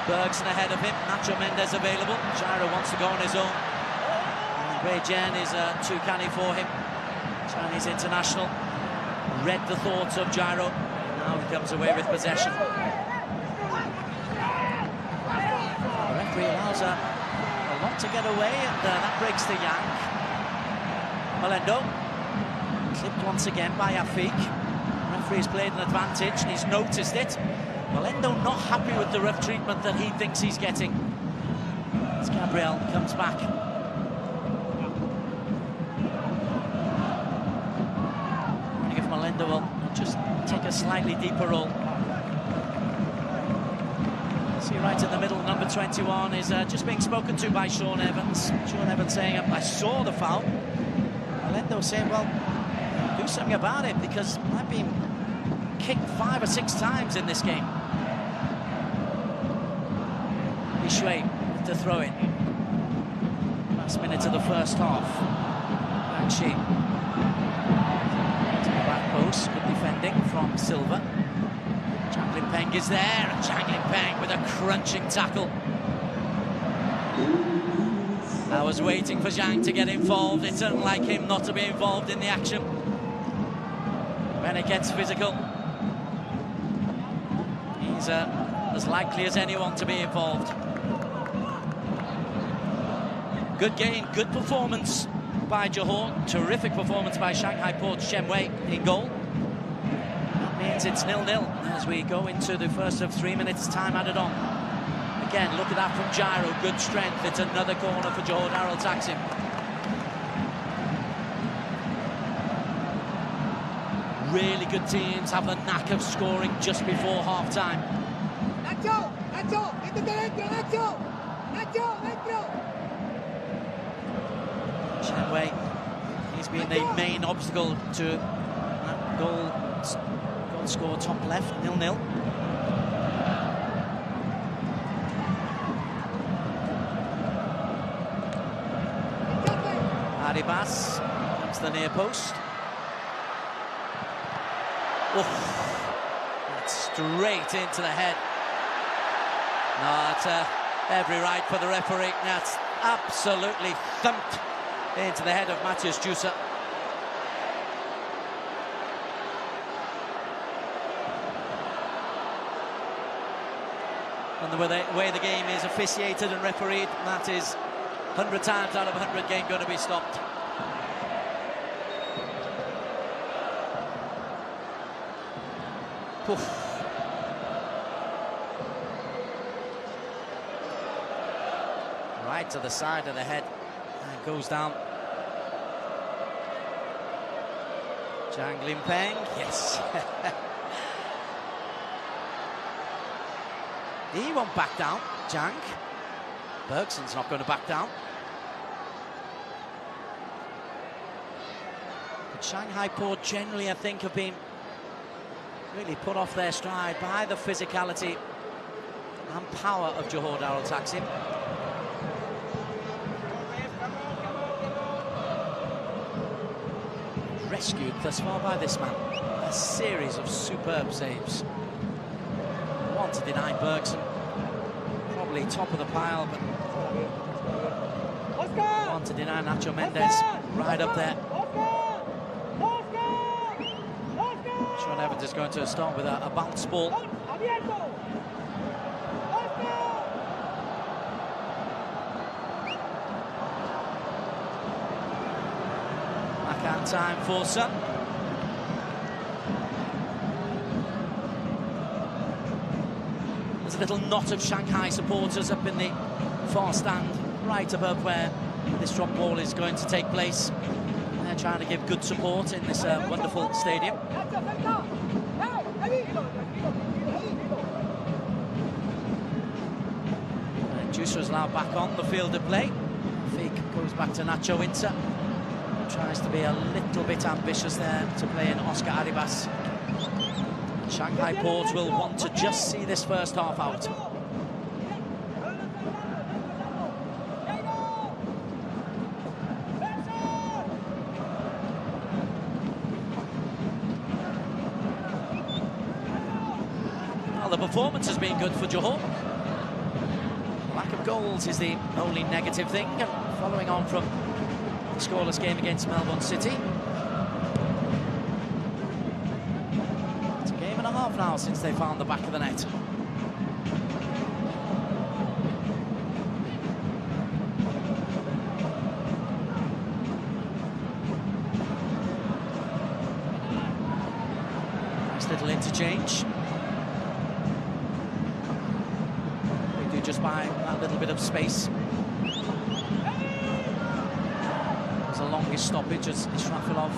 Bergson ahead of him, Nacho Mendes available. Gyro wants to go on his own. And Wei Jian is too canny for him. Chinese international. Read the thoughts of Gyro. Now he comes away with possession. The referee allows a lot to get away, and that breaks to Yang. Malendo clipped once again by Afik. The referee's played an advantage and he's noticed it. Malendo not happy with the rough treatment that he thinks he's getting. As Gabriel comes back. I think if Malendo will just take a slightly deeper role. See right in the middle, number 21 is just being spoken to by Sean Evans. Sean Evans saying, I saw the foul. Malendo saying, well, do something about it, because I've been kicked 5 or 6 times in this game. Ishui with the throw-in. Last minute of the first half. Bakshi to the back post, good defending from Silva. Chang Lim Peng is there, and Chang Lim Peng with a crunching tackle. I was waiting for Zhang to get involved. It's unlike him not to be involved in the action. When it gets physical, he's as likely as anyone to be involved. Good game, good performance by Johor. Terrific performance by Shanghai Port's Chen Wei in goal. That means it's 0-0 as we go into the first of 3 minutes time added on. Again, look at that from Gyro, good strength. It's another corner for Johor Darul Taksim. Really good teams have the knack of scoring just before half-time. Nacho, métete dentro, Nacho. Shanghai, he's been the main obstacle to that goal score top left, 0-0. Aribas comes to the near post. That's straight into the head. No, it's every right for the referee. That's absolutely thumped into the head of Matthias Jusa. And the way the game is officiated and refereed, that is 100 times out of 100 game going to be stopped. Oof. Right to the side of the head and goes down. Zhang Limpeng, yes. He won't back down, Zhang. Bergson's not going to back down. But Shanghai Port generally, I think, have been really put off their stride by the physicality and power of Johor Darul Taksim. Rescued thus far by this man. A series of superb saves. One to deny Bergson. Probably top of the pile, but one to deny Nacho Mendes. Right up there. Sean Evans is going to start with a bounce ball. Backhand time for Sun. There's a little knot of Shanghai supporters up in the far stand, right above where this drop ball is going to take place. They're trying to give good support in this wonderful stadium. Jusa's now back on the field of play. Fake goes back to Nacho Inter. Tries to be a little bit ambitious there to play in Oscar Arribas. Shanghai Port will want to just see this first half out. Well, the performance has been good for Johor. Lack of goals is the only negative thing, and following on from the scoreless game against Melbourne City. It's a game and a half now since they found the back of the net. Nice little interchange. They do just by that little bit of space. The longest stoppage as Israfilov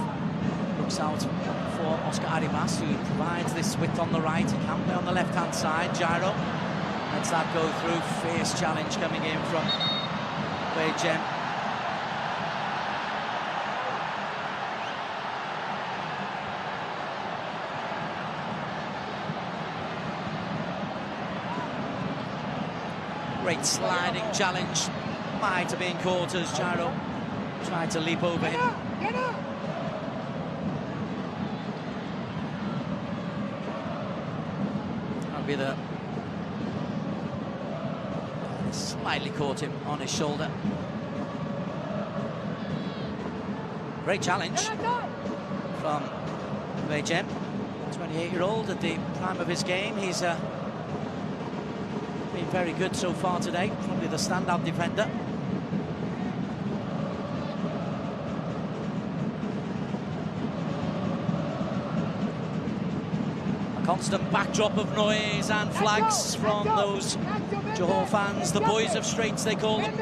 looks out for Oscar Arribas, who provides this width on the right. He can play on the left-hand side. Gyro lets that go through. Fierce challenge coming in from Wei Jem. Great sliding challenge. Might have been caught as Gyro tried to leap over him. That'll be the... Slightly caught him on his shoulder. Great challenge from Wei Jem, 28-year-old at the prime of his game. He's been very good so far today, probably the standout defender. Constant backdrop of noise and flags from those Johor fans, the boys of streets they call them.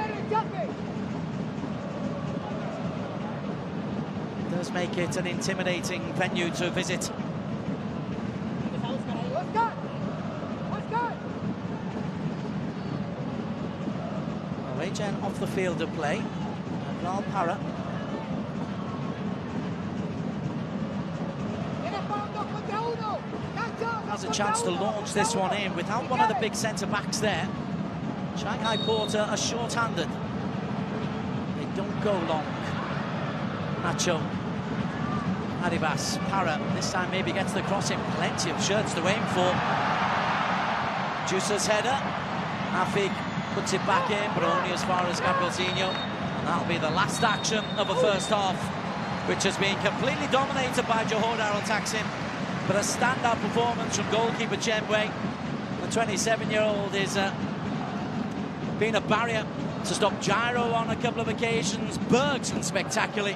It does make it an intimidating venue to visit. Regen off the field of play. Ral Para. Has a chance to launch this one in without one of the big centre-backs there. Shanghai Porter are short-handed. They don't go long. Nacho. Arribas. Para this time maybe gets the cross in. Plenty of shirts to aim for. Juicer's header. Afig puts it back in, but only as far as Gabrielzinho. And that'll be the last action of the first half, which has been completely dominated by Johor Darul Taksim. But a standout performance from goalkeeper Chen Wei. The 27-year-old is been a barrier to stop Gyro on a couple of occasions. Bergson spectacularly.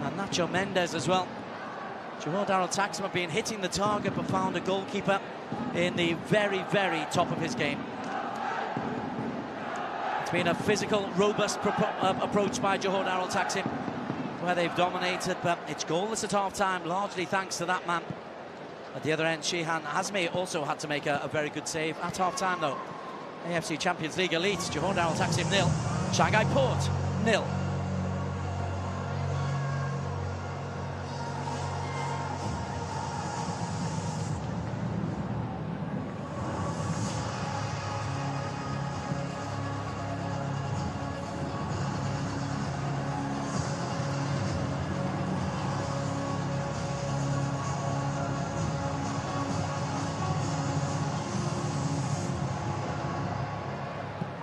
And Nacho Mendes as well. Johor Darul Taksim have been hitting the target, but found a goalkeeper in the very, very top of his game. It's been a physical, robust approach by Johor Darul Taksim, where they've dominated, but it's goalless at half-time, largely thanks to that man. At the other end, Shihan Azmi also had to make a very good save at half-time, though. AFC Champions League Elite, Johor Darul Taksim 0, Shanghai Port 0.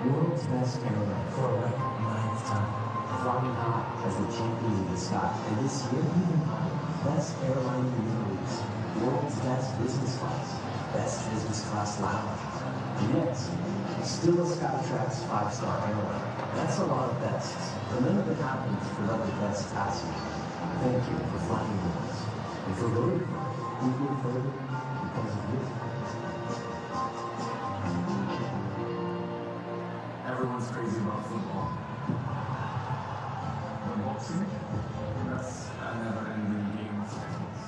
World's best airline for a record 9th time, flying high as the champion in the sky, and this year even higher, best airline in the Middle East, world's best business class, best business class lounge. And yes, still a Skytrax 5-star airline. That's a lot of bests, but none of it happens for other best passengers. Thank you for flying with us, and for voting for us. We go further because of you. Everyone's crazy about football. But boxing, that's a never-ending game of seconds.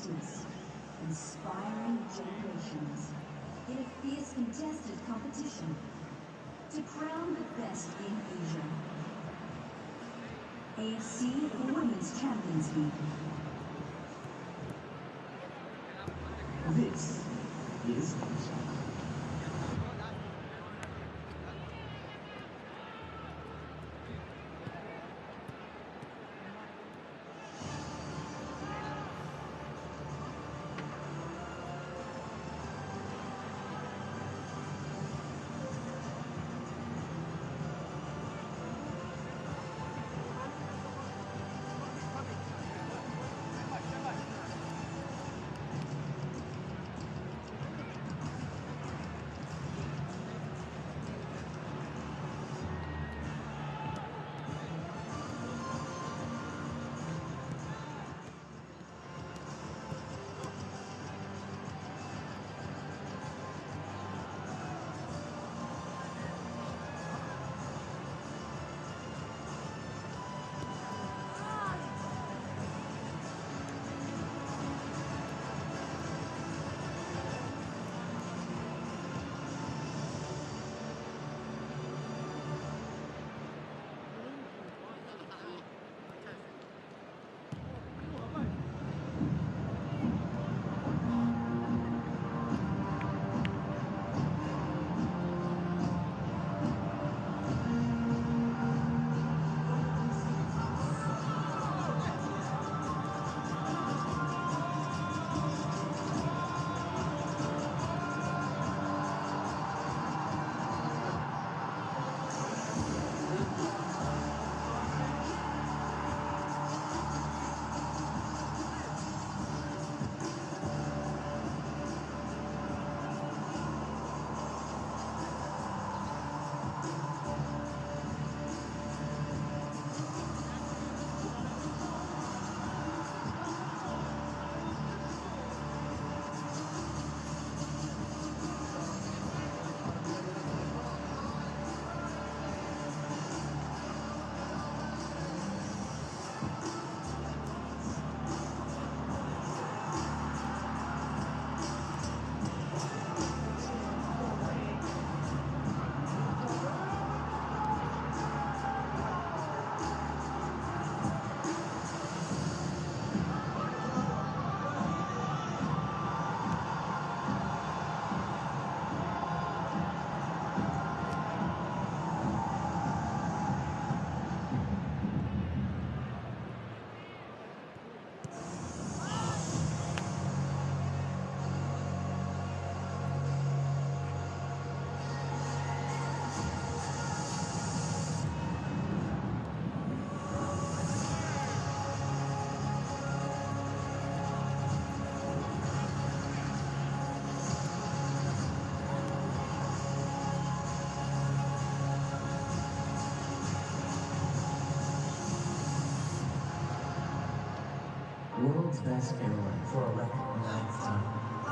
artists, inspiring generations in a fierce contested competition to crown the best in Asia. AFC Women's Champions League. This is world's best airline for a record ninth time,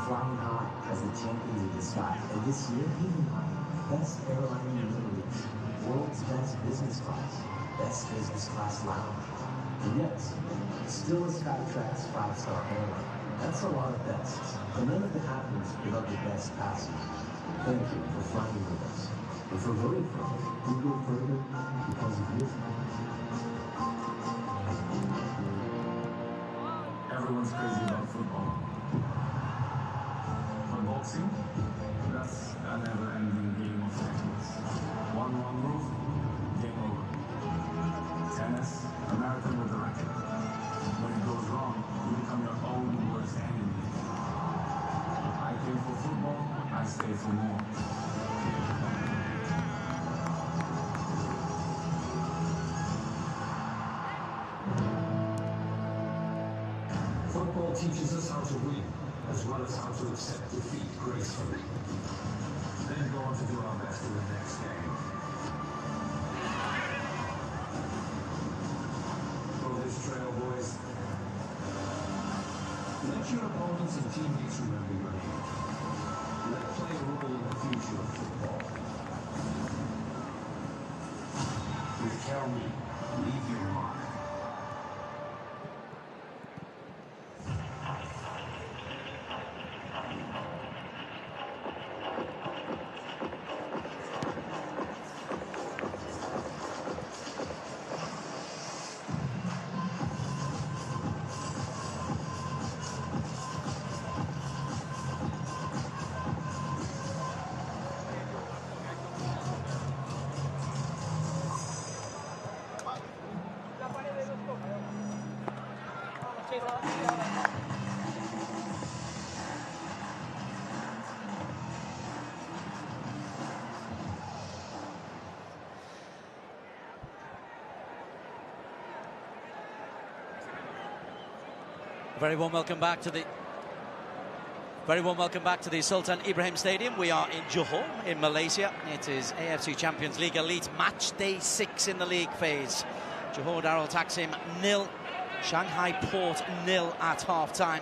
flying high as the champions of the sky, and this year even higher, best airline in the Middle East, world's best business class, best business class lounge, and yes, still a Skytrax 5-star airline. That's a lot of bests, but none of it happens without the best passengers. Thank you for flying with us, and for voting for us. We go further because of you. Everyone's crazy about football. But boxing, that's a never-ending game of techniques. One wrong move, game over. Tennis, a marathon with a racket. When it goes wrong, you become your own worst enemy. I came for football, I stay for more. Football teaches us how to win, as well as how to accept defeat gracefully. Then go on to do our best in the next game. Go this trail, boys. Let your opponents and teammates remember your name. Let it play a role in the future of football. With Kelly, leave your mark. Very warm welcome back to the Sultan Ibrahim Stadium. We are in Johor, in Malaysia. It is AFC Champions League Elite, match day 6 in the league phase. Johor Darul Taksim 0, Shanghai Port 0 at half-time.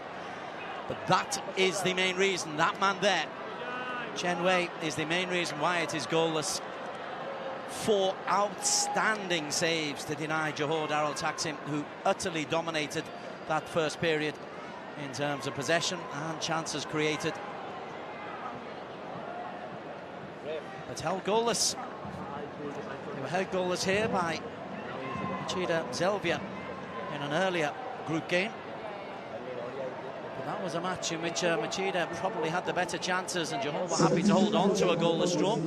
But that is the main reason, that man there, Chen Wei, is the main reason why it is goalless. 4 outstanding saves to deny Johor Darul Taksim, who utterly dominated that first period in terms of possession and chances created, but held goalless. They were held goalless here by Machida Zelvia in an earlier group game, but that was a match in which Machida probably had the better chances, and Johor were happy to hold on to a goalless draw.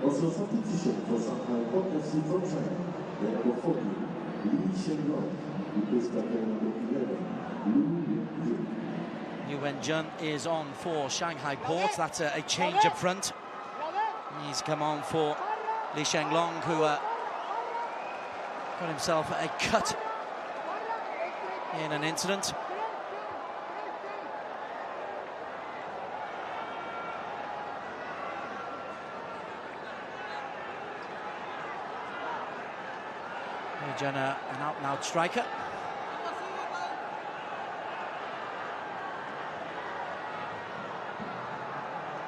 Also substitution for Shanghai AFC from China. Number 40, Lee Shenglong, replaced by number 11, Lu Yun. Yu Wenjun is on for Shanghai Port. That's a change up front. He's come on for Li Shenglong, who got himself a cut in an incident. Jenna, an out-and-out striker.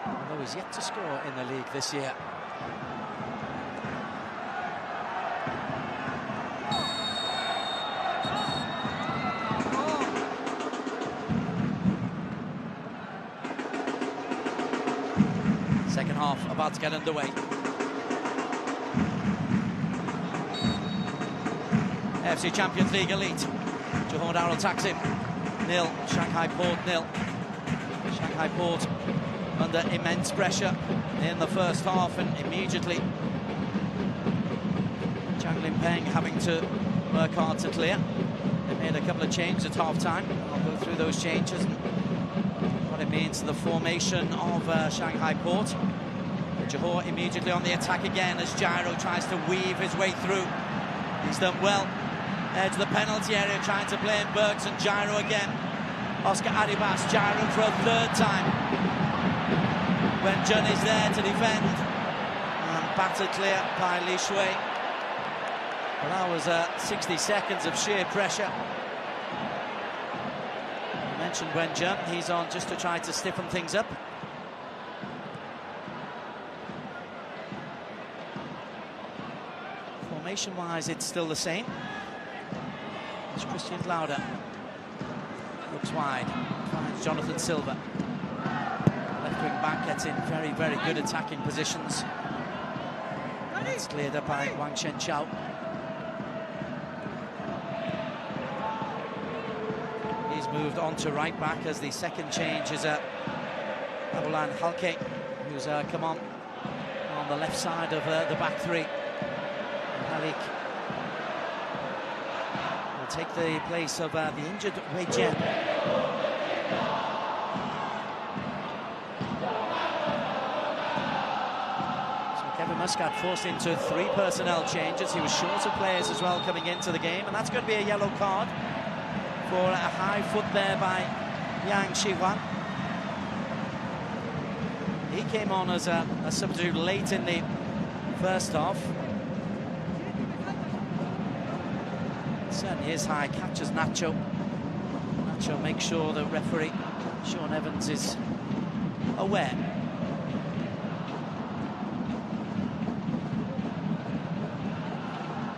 Although he's yet to score in the league this year. Second half about to get underway. AFC Champions League Elite. Johor Darul Taksim 0, Shanghai Port 0. Shanghai Port under immense pressure in the first half, and immediately Chang Lim Peng having to work hard to clear. They made a couple of changes at half-time. I'll go through those changes and what it means to the formation of Shanghai Port. Johor immediately on the attack again as Gyro tries to weave his way through. He's done well. Edge of the penalty area, trying to play in Bergs, and Gyro again. Oscar Arribas, Gyro for a third time. When Jun is there to defend, and battered clear by Li Shui. Well, that was 60 seconds of sheer pressure. I mentioned Wen Jun, he's on just to try to stiffen things up. Formation-wise, it's still the same. It's Christian Lauder. Looks wide, finds Jonathan Silva. Left wing back gets in very, very good attacking positions. It's cleared up by Wang Shen Chao. He's moved on to right back as the second change is Abulan Halke, who's come on the left side of the back three. Halik will take the place of the injured Wei Jian. So Kevin Muscat forced into 3 personnel changes. He was short of players as well coming into the game, and that's going to be a yellow card for a high foot there by Yang Shihuan. He came on as a substitute late in the first half. Certainly is high, catches Nacho. Nacho makes sure the referee, Sean Evans, is aware.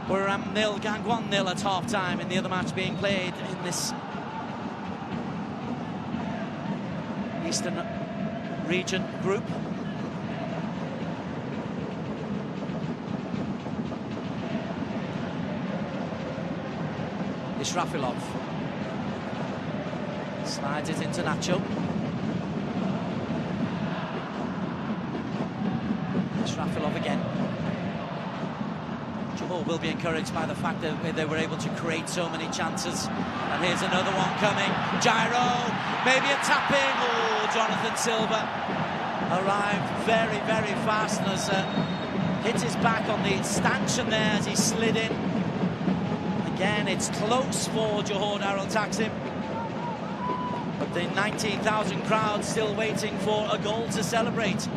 Buriram 0, Gangwon 0 at half-time in the other match being played in this Eastern region group. Israfilov slides it into Nacho. Israfilov again. Johor will be encouraged by the fact that they were able to create so many chances. And here's another one coming. Gyro, maybe a tap-in. Oh, Jonathan Silva arrived very, very fast and has hit his back on the stanchion there as he slid in. Again, it's close for Johor Darul Taksim. But the 19,000 crowd still waiting for a goal to celebrate.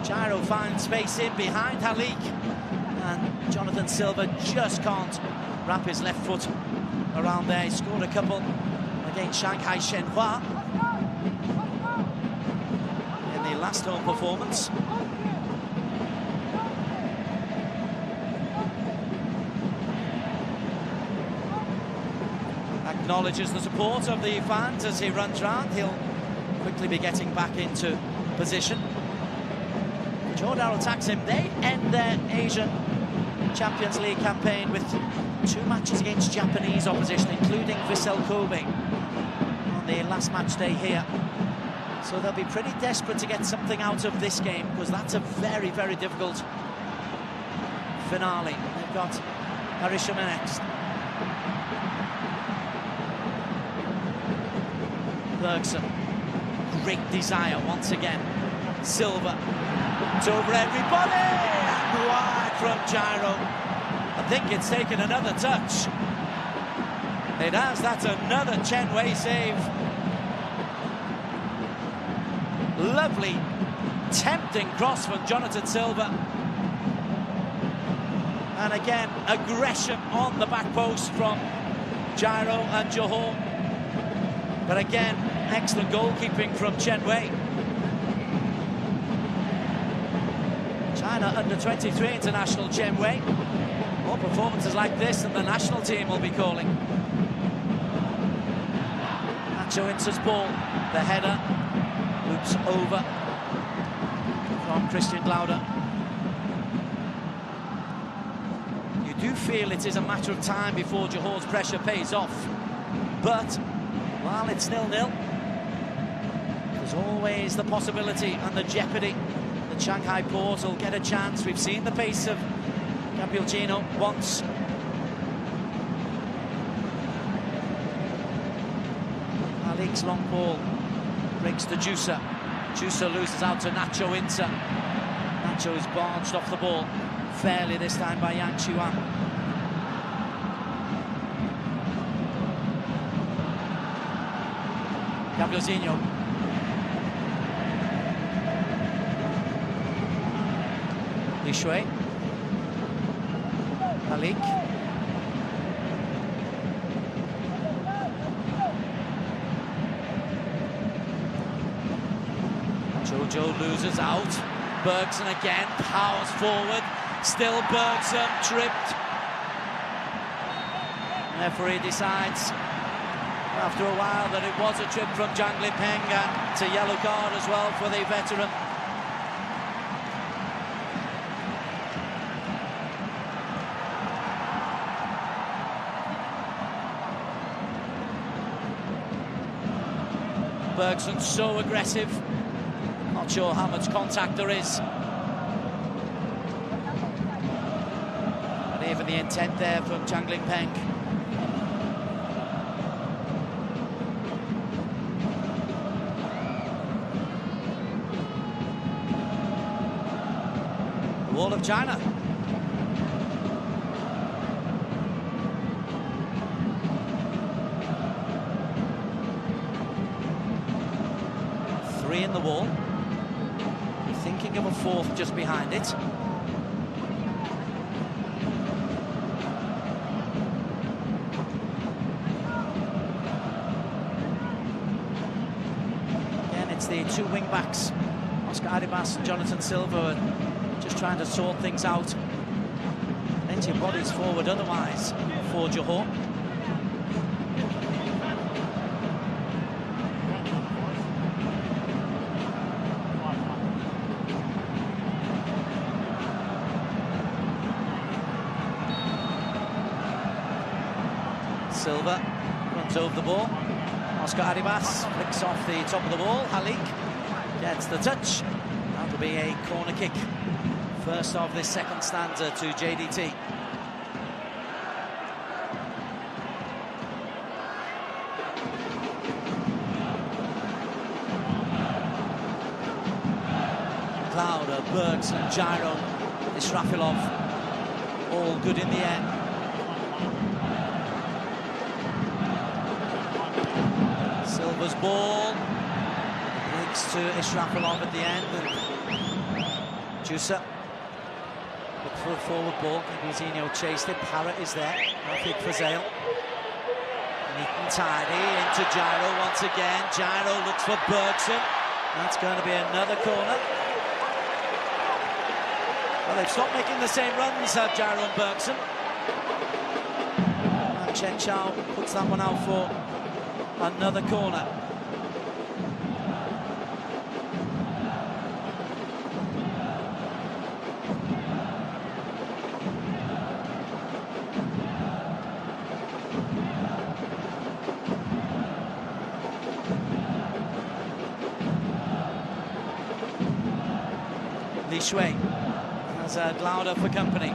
Gyro finds space in behind Halik, and Jonathan Silva just can't wrap his left foot around there. He scored a couple against Shanghai Shenhua in the last home performance. Acknowledges the support of the fans as he runs round. He'll quickly be getting back into position. Johor Darul Taksim, they end their Asian Champions League campaign with 2 matches against Japanese opposition, including Vissel Kobe on the last match day here. So they'll be pretty desperate to get something out of this game, because that's a very, very difficult finale. They've got Harishima next. Bergson, great desire once again. Silva, it's over everybody, and wide from Gyro. I think it's taken another touch. It has, that's another Chen Wei save. Lovely, tempting cross from Jonathan Silva. And again, aggression on the back post from Gyro and Johor. But again, excellent goalkeeping from Chen Wei. China under-23 international Chen Wei. More performances like this and the national team will be calling. Nacho Insa's ball, the header, loops over from Christian Glauder. You do feel it is a matter of time before Johor's pressure pays off, but while it's 0-0, there's always the possibility and the jeopardy that Shanghai Port will get a chance. We've seen the pace of Cappuccino once. Alik's long ball breaks to Jusa. Jusa loses out to Nacho Insa. Nacho is barged off the ball fairly this time by Yang Qiwan. Gabrielzinho. Li Shui. Alik. Jojo loses out. Bergson again, powers forward. Still Bergson, tripped. Referee decides after a while that it was a trip from Zhang Lipeng, and it's a yellow card as well for the veteran. Bergson so aggressive, not sure how much contact there is. And even the intent there from Zhang Lipeng. Wall of China. Three in the wall. Thinking of a fourth just behind it. Again, it's the two wing-backs, Oscar Arribas and Jonathan Silva, just trying to sort things out. Plenty of bodies forward otherwise for Johor. Silva runs over the ball. Oscar Arribas flicks off the top of the ball. Halik gets the touch. That'll be a corner kick. First of this second stanza to JDT. Lauda, Bergson, Gyro, Israfilov, all good in the end. Silva's ball breaks to Israfilov at the end, and Jusa look for a forward ball. Gagliardini chased it. Parrott is there. Rafik Fazale. Neat and tidy into Gyro once again. Gyro looks for Bergson. That's going to be another corner. Well, they've stopped making the same runs, Gyro and Bergson. And Chen Chao puts that one out for another corner. Li Shui has Glauder for company.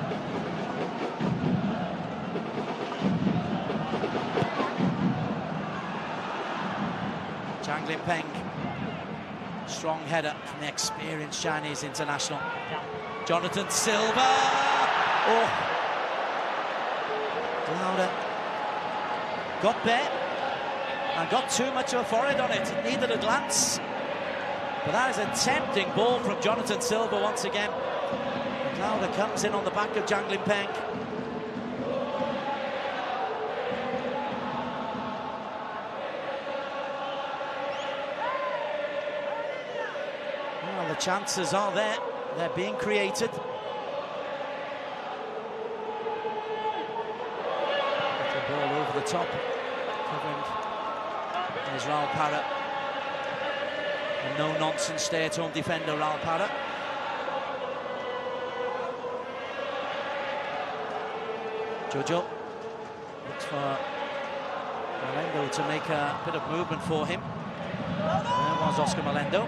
Zhang Linpeng, strong header from the experienced Chinese international. Jonathan Silva. Oh, Glauder got there and got too much of a forehead on it. It needed a glance. But that is a tempting ball from Jonathan Silva once again. Glauder comes in on the back of Zhang Linpeng. Well, the chances are there. They're being created. The ball over the top. Covering. There's Raul Parrott. A no-nonsense stay-at-home defender, Raul Parrott. Jojo looks for Malendo to make a bit of movement for him. There was Oscar Malendo.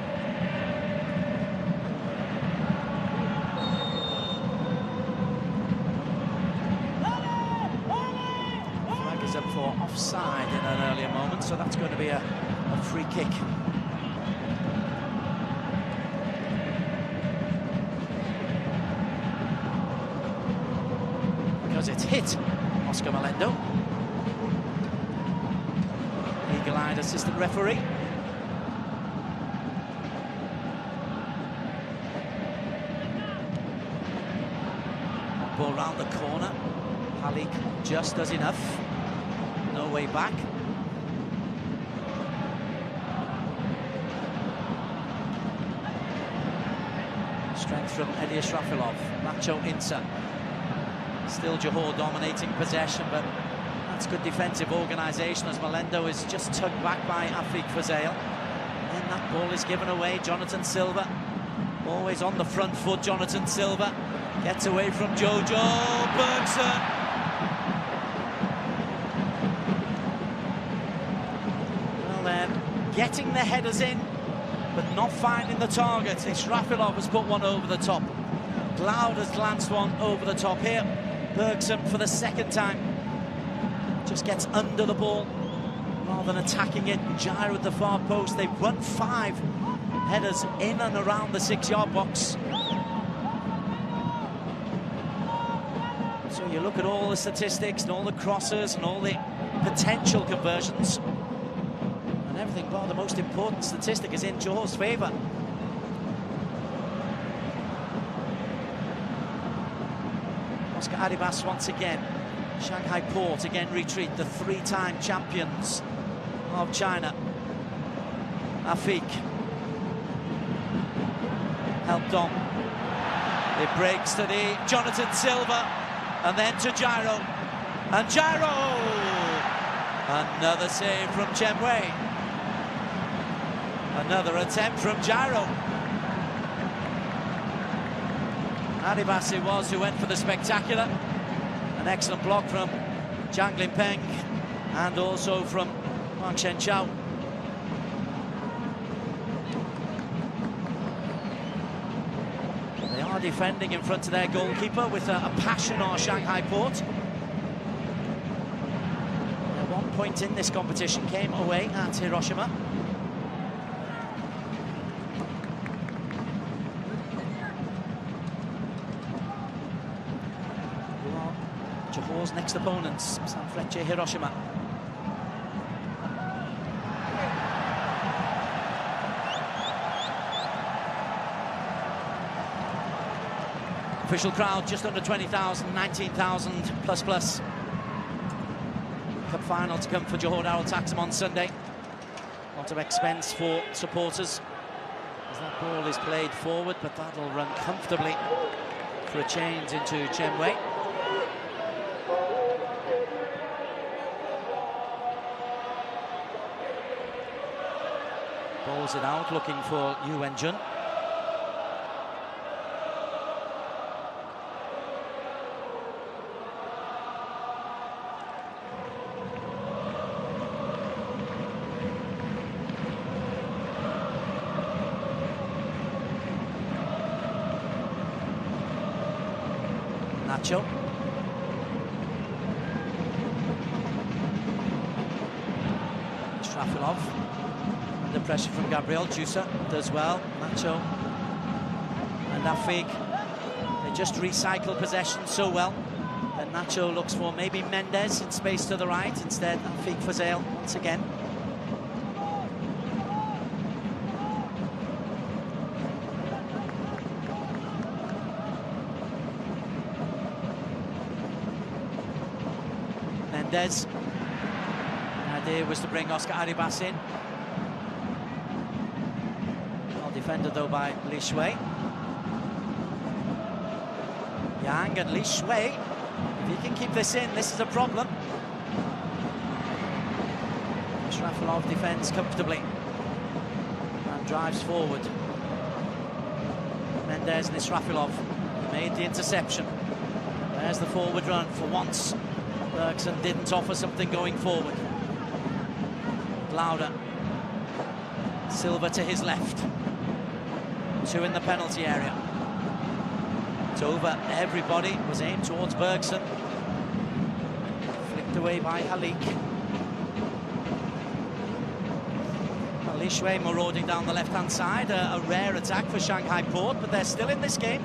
Flag is up for offside in an earlier moment, so that's going to be a free kick. Because it's hit Oscar Malendo. Eagle-eyed assistant referee. Ball round the corner. Halik just does enough. No way back. Strength from Eddie Israfilov. Macho Insa. Still Johor dominating possession, but that's good defensive organisation as Malendo is just tugged back by Afik Fazale. Then that ball is given away. Jonathan Silva, always on the front foot. Jonathan Silva gets away from Jojo Bergson. Well, they're getting the headers in, but not finding the target. Israfilov has put one over the top. Glauder has glanced one over the top here. Bergson for the second time just gets under the ball rather than attacking it. Gyro at the far post. They've run 5 headers in and around the 6-yard box. So you look at all the statistics and all the crosses and all the potential conversions, and everything bar the most important statistic is in Johor's favour. Oscar Adibas once again. Shanghai Port again retreat, the 3-time champions of China. Afik helped on. It breaks to the Jonathan Silva and then to Gyro. And Gyro! Another save from Chen Wei. Another attempt from Gyro. Adibas it was who went for the spectacular. An excellent block from Zhang Linpeng and also from Wang Shenchao. They are defending in front of their goalkeeper with a passion on Shanghai Port. At one point in this competition came away at Hiroshima. Johor's next opponents, Sanfrecce Hiroshima. Official crowd just under 20,000, 19,000 plus. Cup final to come for Johor Darul Taksim on Sunday. Lot of expense for supporters as that ball is played forward, but that'll run comfortably for a change into Chen Wei. Balls it out, looking for Yu Wenjun. Nacho. Strafilov. Under pressure from Gabriel. Jusa does well. Nacho and Afig. They just recycle possession so well. Then Nacho looks for maybe Mendes in space to the right. Instead, Afig for Zale once again. Mendes. The idea was to bring Oscar Arribas in. Well defended though by Li Shui. Yang and Li Shui. If he can keep this in, this is a problem. Strafilov defends comfortably and drives forward. Mendes and Israfilov made the interception. There's the forward run for once. Bergson didn't offer something going forward. Lauda. Silva to his left. Two in the penalty area. It's over. Everybody was aimed towards Bergson. Flicked away by Halik. Li Shui marauding down the left-hand side. A rare attack for Shanghai Port, but they're still in this game.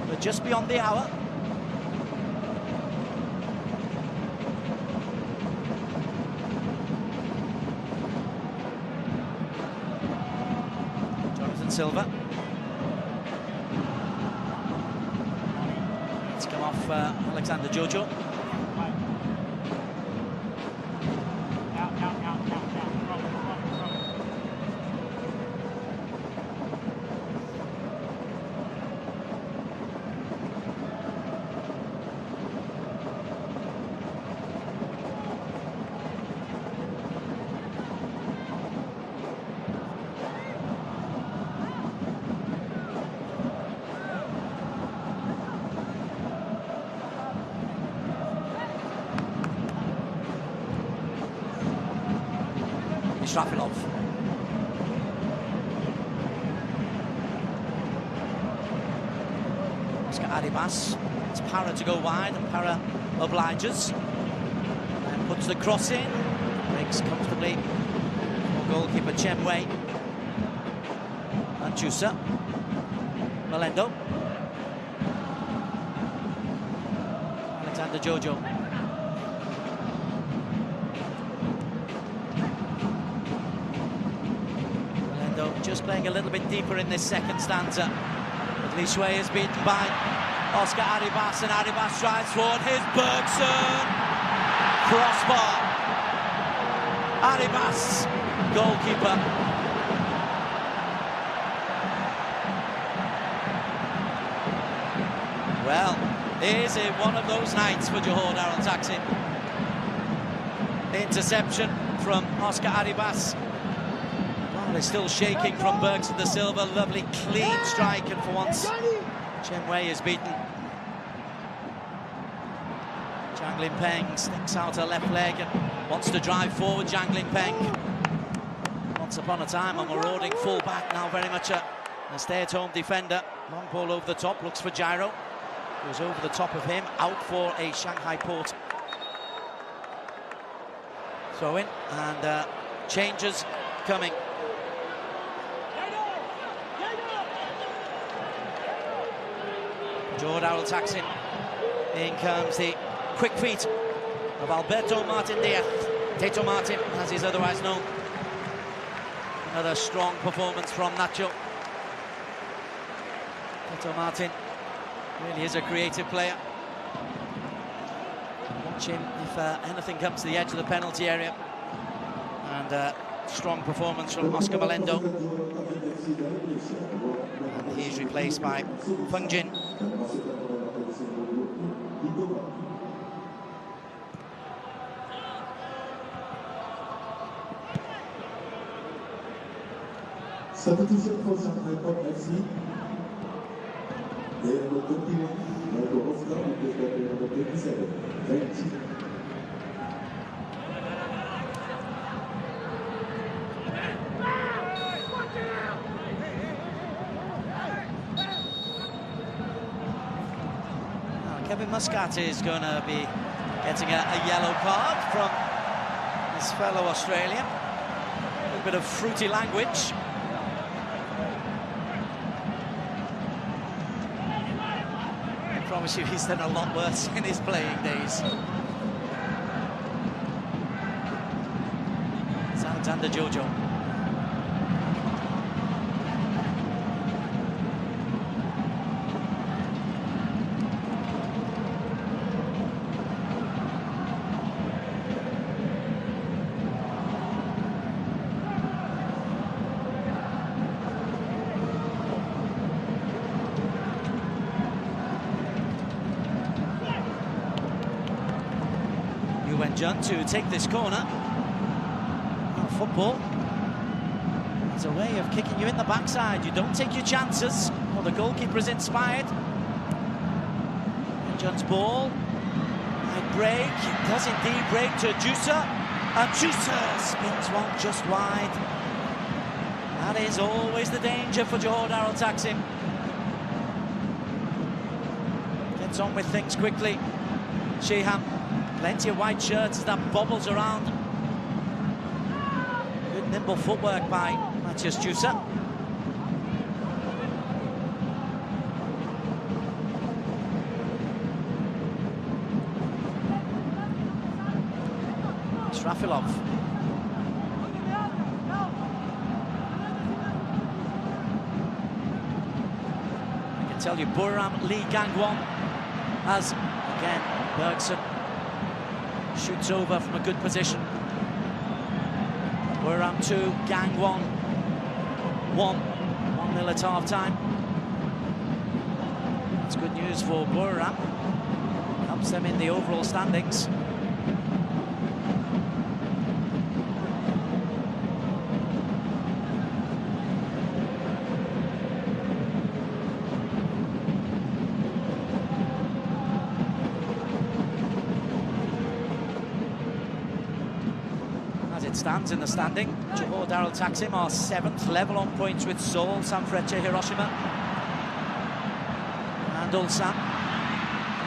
They're just beyond the hour. Silva. It's come off Alexander Jojo. Strafilov. Oscar Arribas. It's Para to go wide, and Para obliges. And puts the cross in. Breaks comfortably for goalkeeper Chen Wei. And Jusa. Melendo. Alexander Jojo. Just playing a little bit deeper in this second stanza. But Li Shui is beaten by Oscar Arribas, and Arribas drives forward. Here's Bergson. Crossbar. Arribas, goalkeeper. Well, is it one of those nights for Johor Darul Taksim? Interception from Oscar Arribas. They're still shaking from Bergson to Silva. Lovely clean strike, and for once Chen Wei is beaten. Zhang Linpeng sticks out her left leg and wants to drive forward. Zhang Linpeng, once upon a time a marauding full-back, now very much a stay-at-home defender. Long ball over the top, looks for Gyro. Goes over the top of him, out for a Shanghai Port throw-in, and changes coming. Johor Darul Taksim. In comes the quick feet of Alberto Martin Diaz. Teto Martin, as he's otherwise known. Another strong performance from Nacho. Teto Martin really is a creative player. Watch him if anything comes to the edge of the penalty area. And strong performance from Oscar Melendo. And he's replaced by Feng Jin. Substitution for Shanghai AFC. Player number 21, Marco Oscar, replaced by player number 27, Feng Jin. Kevin Muscat is going to be getting a yellow card from his fellow Australian. A little bit of fruity language. I promise you he's done a lot worse in his playing days. It's Alexander Jojo. John to take this corner. Well, football is a way of kicking you in the backside. You don't take your chances. Well, the goalkeeper is inspired. And John's ball. Might break. It does indeed break to Jusa. And Jusa spins one just wide. That is always the danger for Johor Darul Taksim. Gets on with things quickly. Sheehan. Plenty of white shirts as that bobbles around. Good nimble footwork by Matthias Jusa. Srafilov. I can tell you, Buriram Lee Gangwon as, again, Bergson shoots over from a good position. Buriram 2, Gangwon 1-0 at half-time. That's good news for Buriram. Helps them in the overall standings. Stands in the standing. Johor Darul Taksim are 7th, level on points with Seoul, Sanfrecce Hiroshima and Ulsan.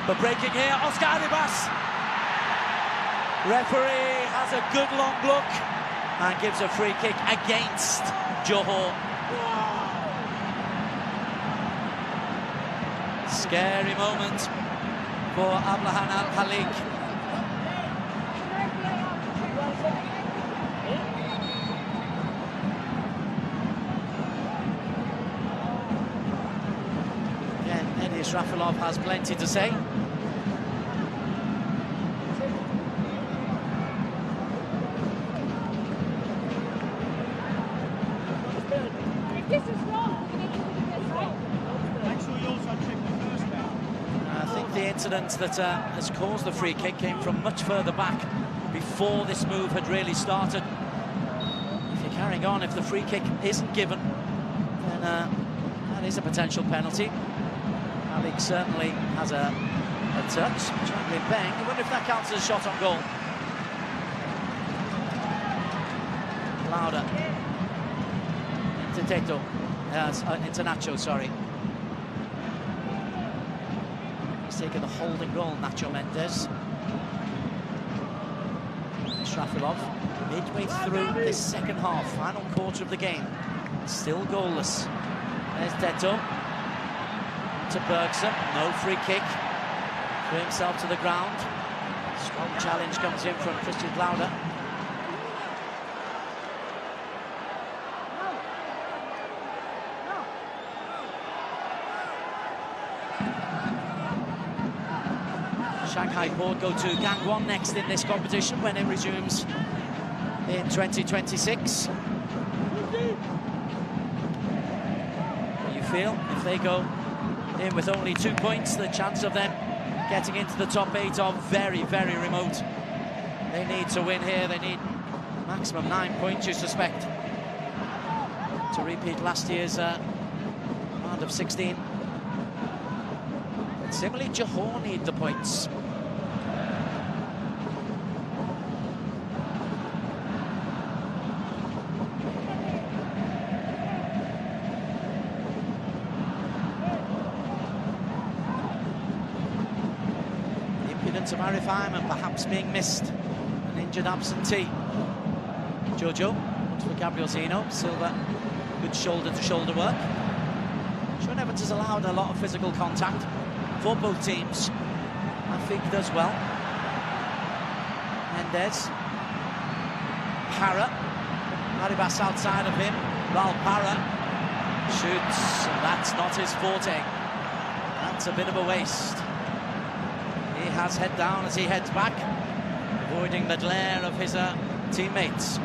But breaking here, Oscar Arribas. Referee has a good long look and gives a free kick against Johor. Scary moment for Ablahan Al-Khalik. Srafilov has plenty to say. If this is wrong, we need to do this right. Make sure you also check the first down. I think the incident that has caused the free kick came from much further back before this move had really started. If you're carrying on, if the free kick isn't given, then that is a potential penalty. Malik certainly has a touch. Changlin Peng. I wonder if that counts as a shot on goal. Lauda. Into Teto. Into Nacho, sorry. He's taken the holding goal, Nacho Mendes. Srafilov, midway through this second half, final quarter of the game. Still goalless. There's Teto. To Bergson, no free kick. Threw himself to the ground. Strong challenge comes in from Christian Glauder. Shanghai Port go to Gangwon next in this competition when it resumes in 2026. You feel if they go in with only 2 points, the chance of them getting into the top 8 are very, very remote. They need to win here. They need maximum 9 points, you suspect, to repeat last year's round of 16. But similarly, Johor need the points. To Marifime and perhaps being missed, an injured absentee. Jojo for Gabriel Zeno. Silva, good shoulder-to-shoulder work. Sean Evans has allowed a lot of physical contact for both teams. I think does well. Mendes, Parra, Aribas outside of him. Val Parra shoots, and that's not his forte. That's a bit of a waste. He has head down as he heads back, avoiding the glare of his teammates.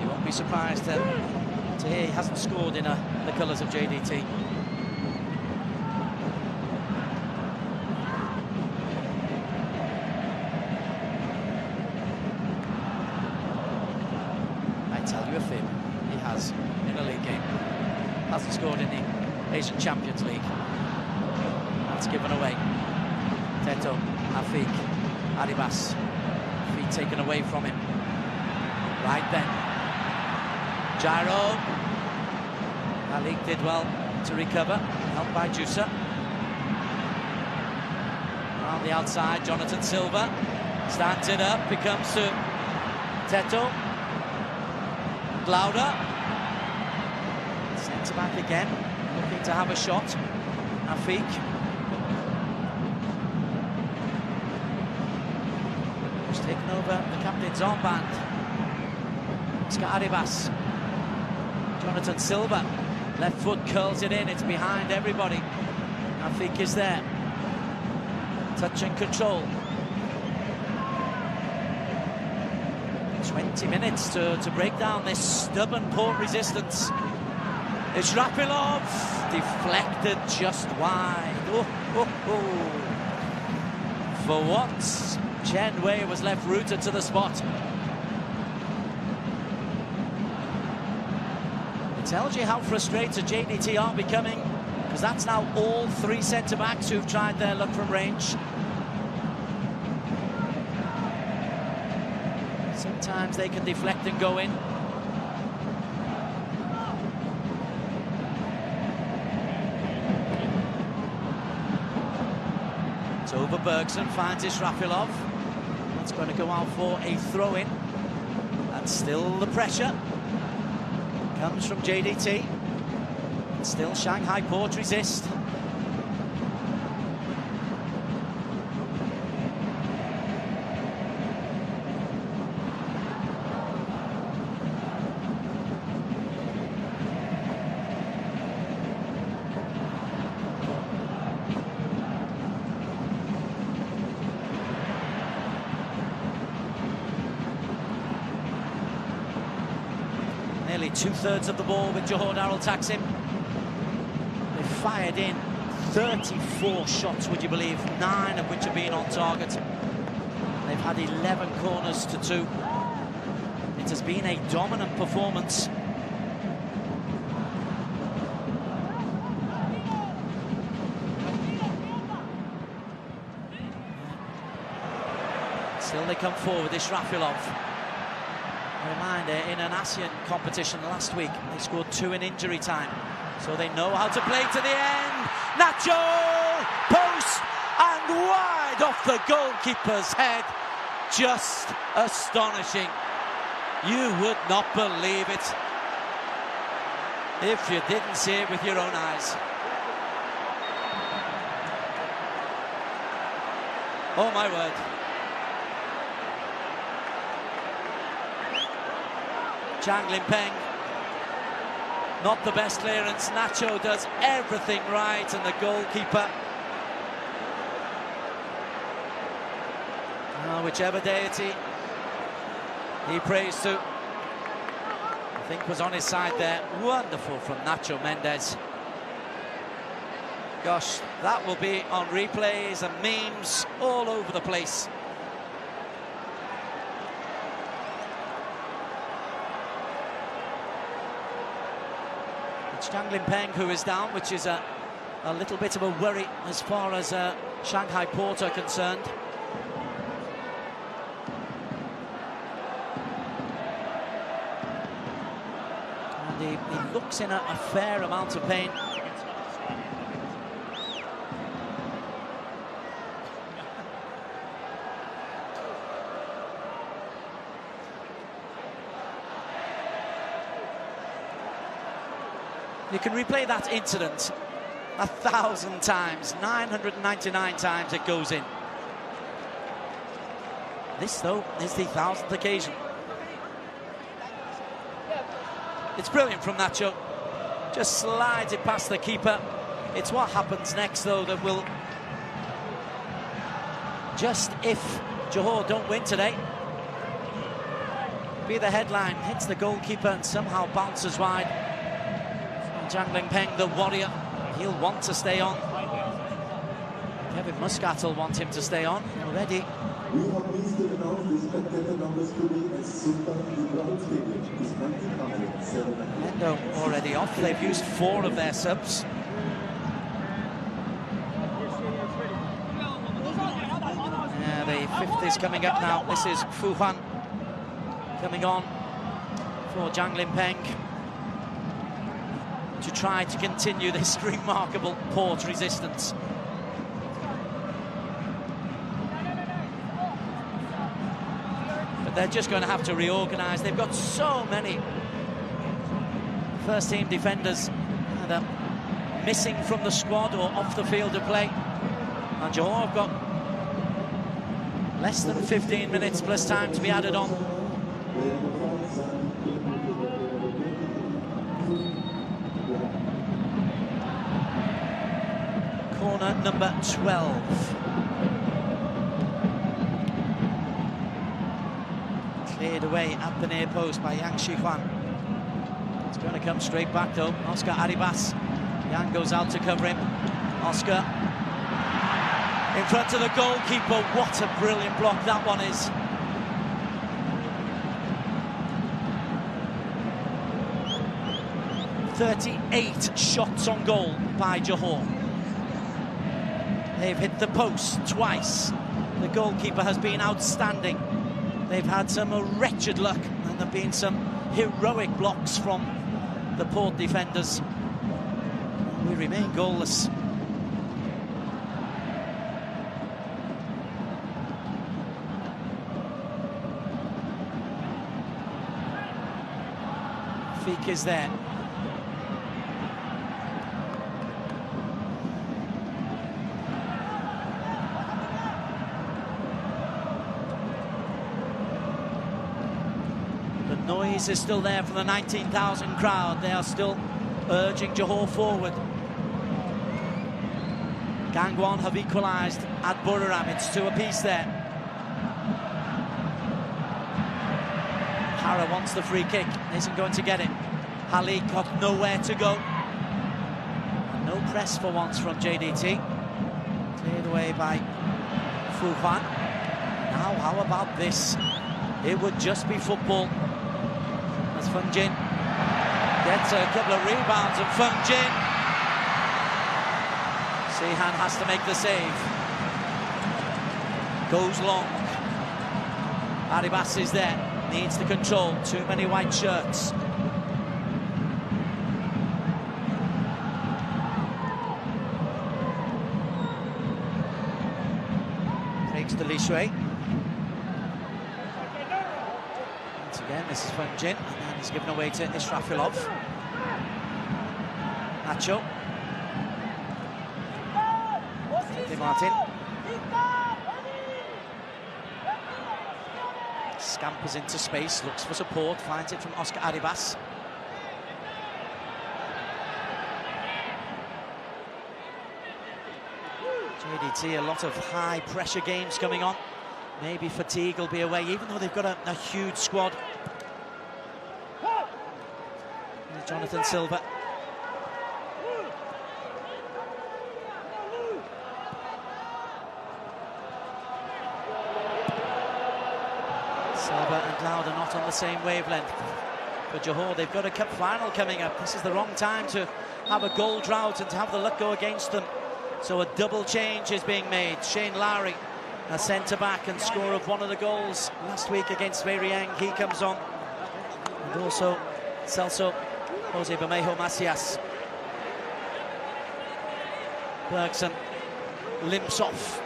You won't be surprised to hear he hasn't scored in the colours of JDT. He has in a league game. Hasn't scored in the AFC Champions League. That's given away. Teto, Afik, Aribas. Feet taken away from him. Right then. Gyro. Malik did well to recover. Helped by Jusa. Around the outside, Jonathan Silva. Stands it up. It comes to Teto. Glauder, centre back again, looking to have a shot. Afik. Who's taken over the captain's armband. It's got Aribas. Jonathan Silva, left foot curls it in, it's behind everybody. Afik is there. Touch and control. 20 minutes to break down this stubborn Port resistance. It's Rapilov, deflected just wide. For once, Chen Wei was left rooted to the spot. It tells you how frustrated JDT are becoming, because that's now all 3 centre-backs who've tried their luck from range. Sometimes they can deflect and go in. It's over. Bergson finds his Rapilov. That's going to go out for a throw-in. And still the pressure comes from JDT. And still Shanghai Port resist. Nearly 2/3 of the ball with Johor Darul Taksim. They've fired in 34 shots, would you believe, 9 of which have been on target. They've had 11 corners to 2. It has been a dominant performance. Still they come forward, this Rapilov. A reminder, in an ASEAN competition last week, they scored 2 in injury time. So they know how to play to the end. Nacho! Post! And wide off the goalkeeper's head. Just astonishing. You would not believe it. if you didn't see it with your own eyes. Oh my word. Zhang Limpeng, not the best clearance. Nacho does everything right, and the goalkeeper, whichever deity he prays to, I think was on his side there. Wonderful from Nacho Mendes. Gosh, that will be on replays and memes all over the place. It's Zhang Limpeng who is down, which is a little bit of a worry as far as Shanghai Port are concerned. And he looks in a fair amount of pain. You can replay that incident 1,000 times, 999 times it goes in. This, though, is the 1,000th occasion. It's brilliant from Nacho. Just slides it past the keeper. It's what happens next, though, that will, just if Johor don't win today, be the headline. Hits the goalkeeper and somehow bounces wide. Zhang Limpeng, the warrior, he'll want to stay on. Kevin Muscat will want him to stay on already. We are pleased to announce the spectator numbers today at Sultan Ibrahim Stadium is 19,700. Endo already off. They've used 4 of their subs. Yeah, the 5th is coming up now. This is Fu Huan coming on for Zhang Limpeng to try to continue this remarkable Port resistance. But they're just going to have to reorganise. They've got so many first-team defenders that are missing from the squad or off the field of play. And Johor have got less than 15 minutes plus time to be added on. Corner number 12. Cleared away at the near post by Yang Shihuan. It's going to come straight back though. Oscar Arribas. Yang goes out to cover him. Oscar in front of the goalkeeper. What a brilliant block that one is. "38 shots on goal by Johor. They've hit the post twice. The goalkeeper has been outstanding. They've had some wretched luck, and there have been some heroic blocks from the Port defenders. We remain goalless. Feek is there. Noise is still there from the 19,000 crowd. They are still urging Johor forward. Gangwon have equalised at Buriram. It's 2 apiece there. Hara wants the free kick, isn't going to get it. Halik got nowhere to go. No press for once from JDT. Cleared away by Fu Huan. Now, how about this? It would just be football. As Feng Jin gets a couple of rebounds, and Feng Jin, Sihan has to make the save. Goes long. Arribas is there, needs the control. Too many white shirts. Takes to Li Shui. Once again, this is Feng Jin, and then he's given away to Israfilov. Nacho. Di Martin. Scampers into space, looks for support, finds it from Oscar Arribas. JDT, a lot of high pressure games coming on. Maybe fatigue will be away, even though they've got a huge squad. Here's Jonathan Silva. Silva and Dowd are not on the same wavelength. For Johor, they've got a cup final coming up. This is the wrong time to have a goal drought and to have the luck go against them. So a double change is being made. Shane Lowry, a centre-back and scorer of one of the goals last week against Variang, he comes on. And also Celso Jose Bermejo Macias. Bergson limps off.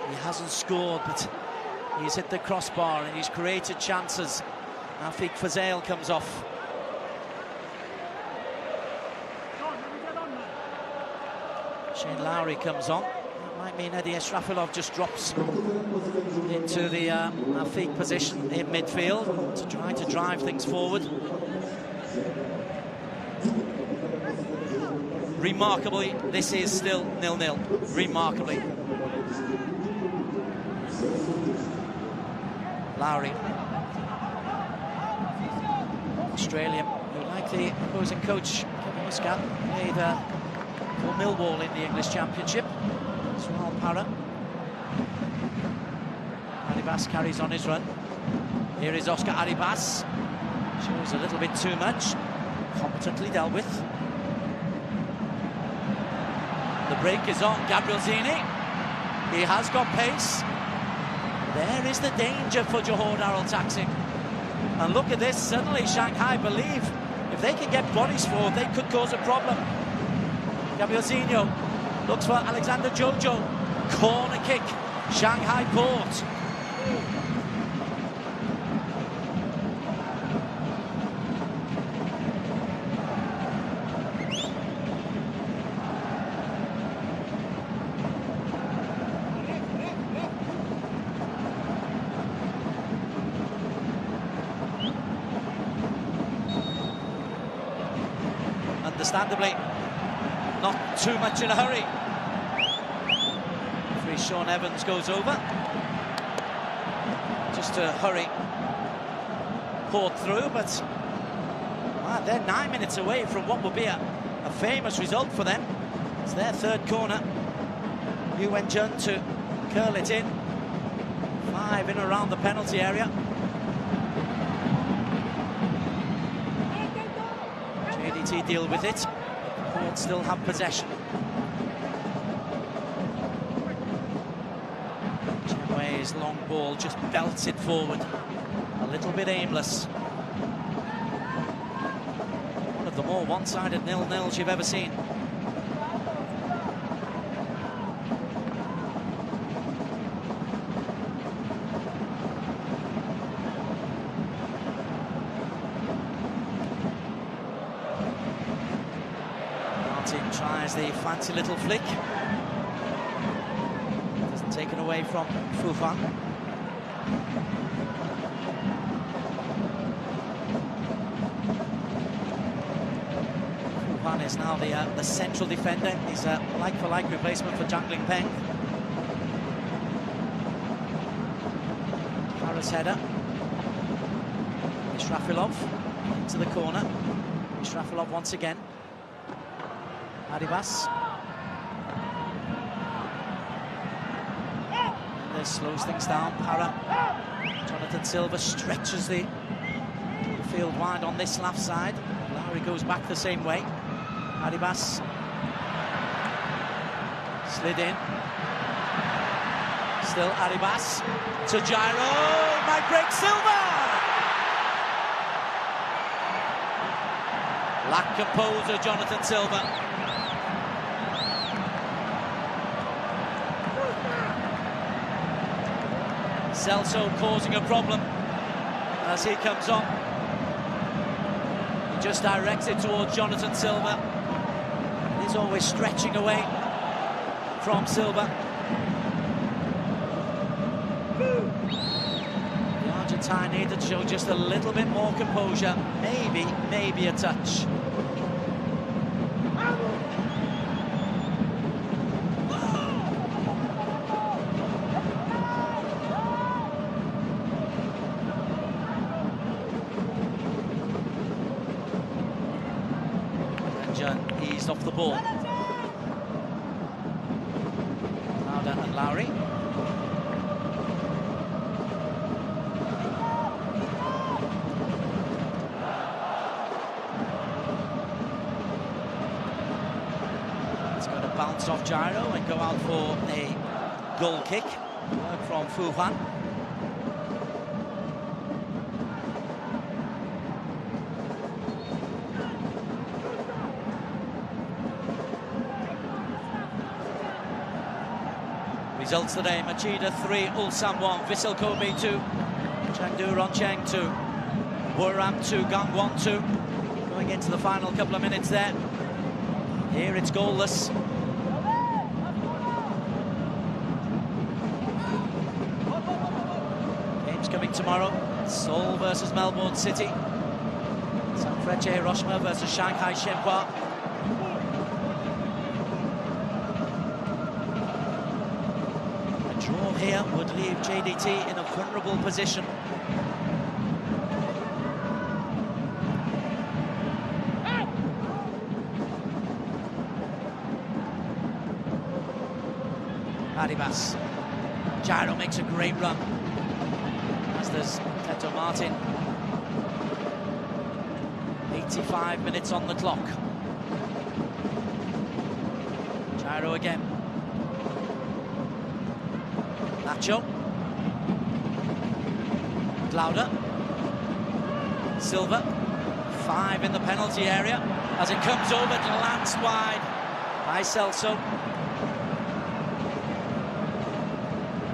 He hasn't scored, but he's hit the crossbar and he's created chances. Afik Fazail comes off. Shane Lowry comes on. That might mean Eddie Esrafilov just drops into the Afik position in midfield to try to drive things forward. Remarkably, this is still 0-0. Remarkably. Lowry. Australian, who, like the opposing coach, Kevin Muscat, played for Millwall in the English Championship. Sual Para. Arribas carries on his run. Here is Oscar Arribas. Shows a little bit too much. Competently dealt with. The break is on. Gabriel Zini. He has got pace. There is the danger for Johor Darul taxing. And look at this. Suddenly Shanghai believe if they can get bodies forward, they could cause a problem. Gabriel Zinho looks for Alexander Jojo. Corner kick. Shanghai Port. Understandably, not too much in a hurry. Referee Sean Evans goes over just to hurry Port through, but they're 9 minutes away from what will be a famous result for them. It's their third corner. Yu Wen-jun to curl it in. 5 in around the penalty area. JDT deal with it. Port still have possession. Chenway's long ball just belts it forward. A little bit aimless. One of the more one-sided 0-0s you've ever seen. Tries the fancy little flick. Doesn't take it away from Fu Fan. Fu Fan is now the central defender. He's a like-for-like replacement for Zhang Lingpeng. Paris header. Ishrafilov into the corner. Ishrafilov once again. Arribas. This slows things down. Para. Jonathan Silva stretches the field wide on this left side. Lowry goes back the same way. Arribas. Slid in. Still Arribas. To Gyro. Might break Silva. Lack composure, Jonathan Silva. Celso causing a problem as he comes on. He just directs it towards Jonathan Silva. It's always stretching away from Silva. The Argentine needed to show just a little bit more composure. Maybe a touch. Eased off the ball. Lauda and Lowry. It's going to bounce off Gyro and go out for a goal kick. Work from Fu Huan. Results today: Machida 3, Ulsan 1, Vissel Kobe 2, Chengdu Roncheng 2, Wuram 2, Gangwon 2. Going into the final couple of minutes there. Here it's goalless. Games coming tomorrow: Seoul versus Melbourne City, Sanfrecce Hiroshima versus Shanghai Shenhua. Draw here would leave JDT in a vulnerable position. Adibas. Gyro makes a great run. As does Teto Martin. 85 minutes on the clock. Gyro again. Nacho. Lauda. Silva. 5 in the penalty area. As it comes over, it lands wide by Celso.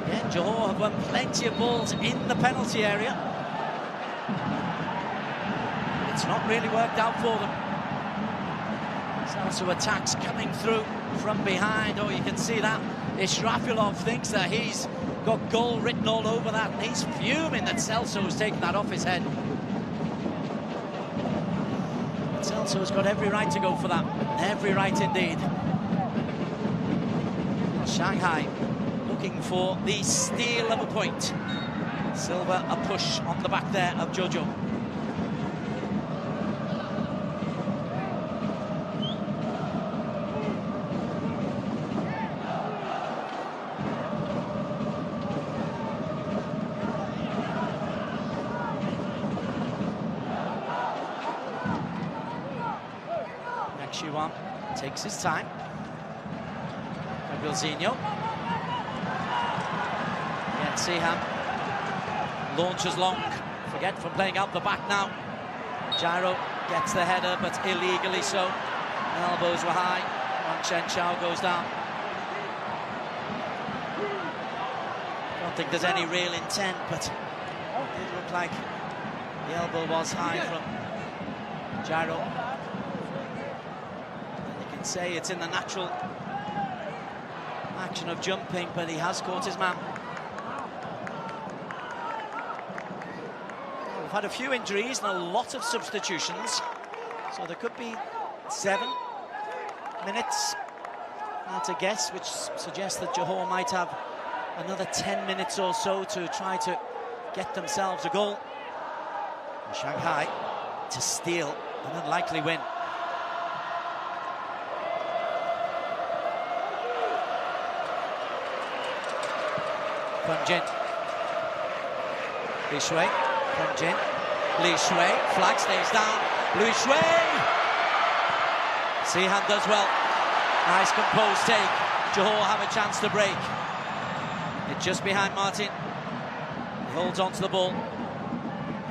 Yeah, Johor have won plenty of balls in the penalty area. It's not really worked out for them. Celso attacks coming through from behind. Oh, you can see that. Israfilov thinks that he's got goal written all over that, and he's fuming that Celso has taken that off his head. But Celso's got every right to go for that. Every right indeed. Shanghai looking for the steal of a point. Silva a push on the back there of Jojo. Shiwan takes his time. Gabrielzinho. Again, Siham launches long. Forget from playing out the back now. Gyro gets the header, but illegally so. Elbows were high. Wang Shenchao goes down. Don't think there's any real intent, but it looked like the elbow was high from Gyro. Say it's in the natural action of jumping, but he has caught his man. We've had a few injuries and a lot of substitutions, so there could be 7 minutes, that's a guess, which suggests that Johor might have another 10 minutes or so to try to get themselves a goal. And Shanghai to steal an unlikely win. Feng Jin. Li Shui. Feng Jin. Li Shui. Flag stays down. Li Shui. Siham does well. Nice composed take. Johor have a chance to break. It's just behind Martin. He holds on to the ball.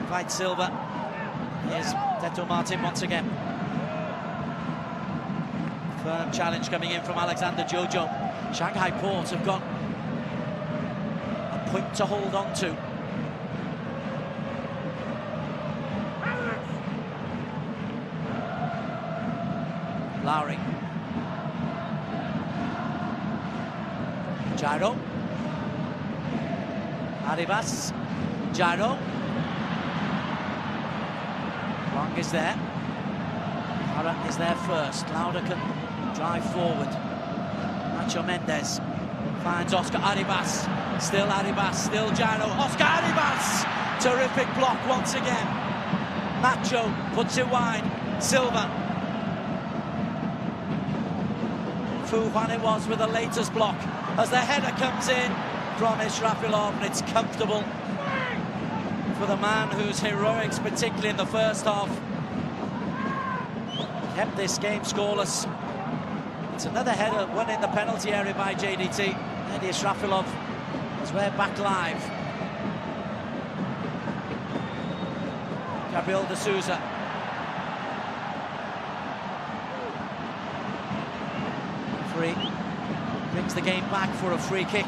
Fights Silva. Here's Teto Martin once again. Firm challenge coming in from Alexander Jojo. Shanghai Port have got point to hold on to. Lowry. Gyro. Arribas. Gyro. Wang is there. Lara is there first. Lauda can drive forward. Nacho Mendes finds Oscar Arribas. Still Arribas, still Gyro. Oscar Arribas! Terrific block once again. Nacho puts it wide. Silva. Fu Juan it was with the latest block. As the header comes in from Israfilov, and it's comfortable for the man whose heroics, particularly in the first half, kept this game scoreless. It's another header won in the penalty area by JDT. And Israfilov is way back live. Gabriel de Souza. Free. Brings the game back for a free kick.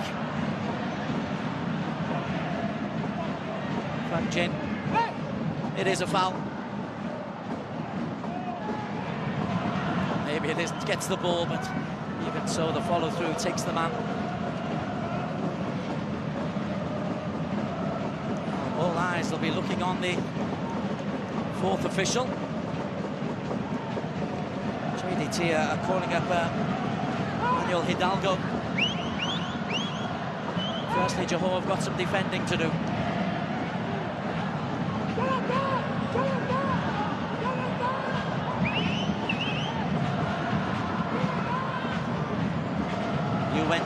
Van Jin. It is a foul. Maybe it isn't, gets the ball, but even so, the follow-through takes the man. All eyes will be looking on the fourth official. JDT are calling up Manuel Hidalgo. Firstly, Johor have got some defending to do.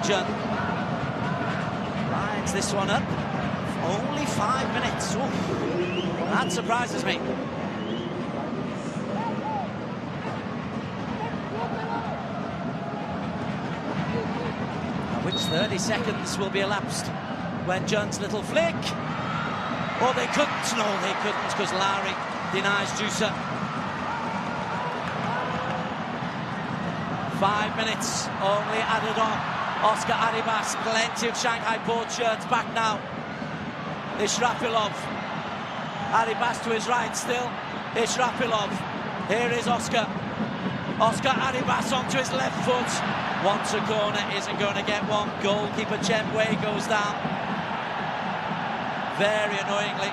Jun lines this one up. Only 5 minutes. Ooh, that surprises me. Which 30 seconds will be elapsed when Jun's little flick. Oh, they couldn't. No, they couldn't, because Lowry denies Jusa. 5 minutes only added on. Oscar Arribas, plenty of Shanghai Port shirts back now. Israfilov. Arribas to his right still. Israfilov. Here is Oscar. Oscar Arribas onto his left foot. Wants a corner, isn't going to get one. Goalkeeper Chen Wei goes down. Very annoyingly.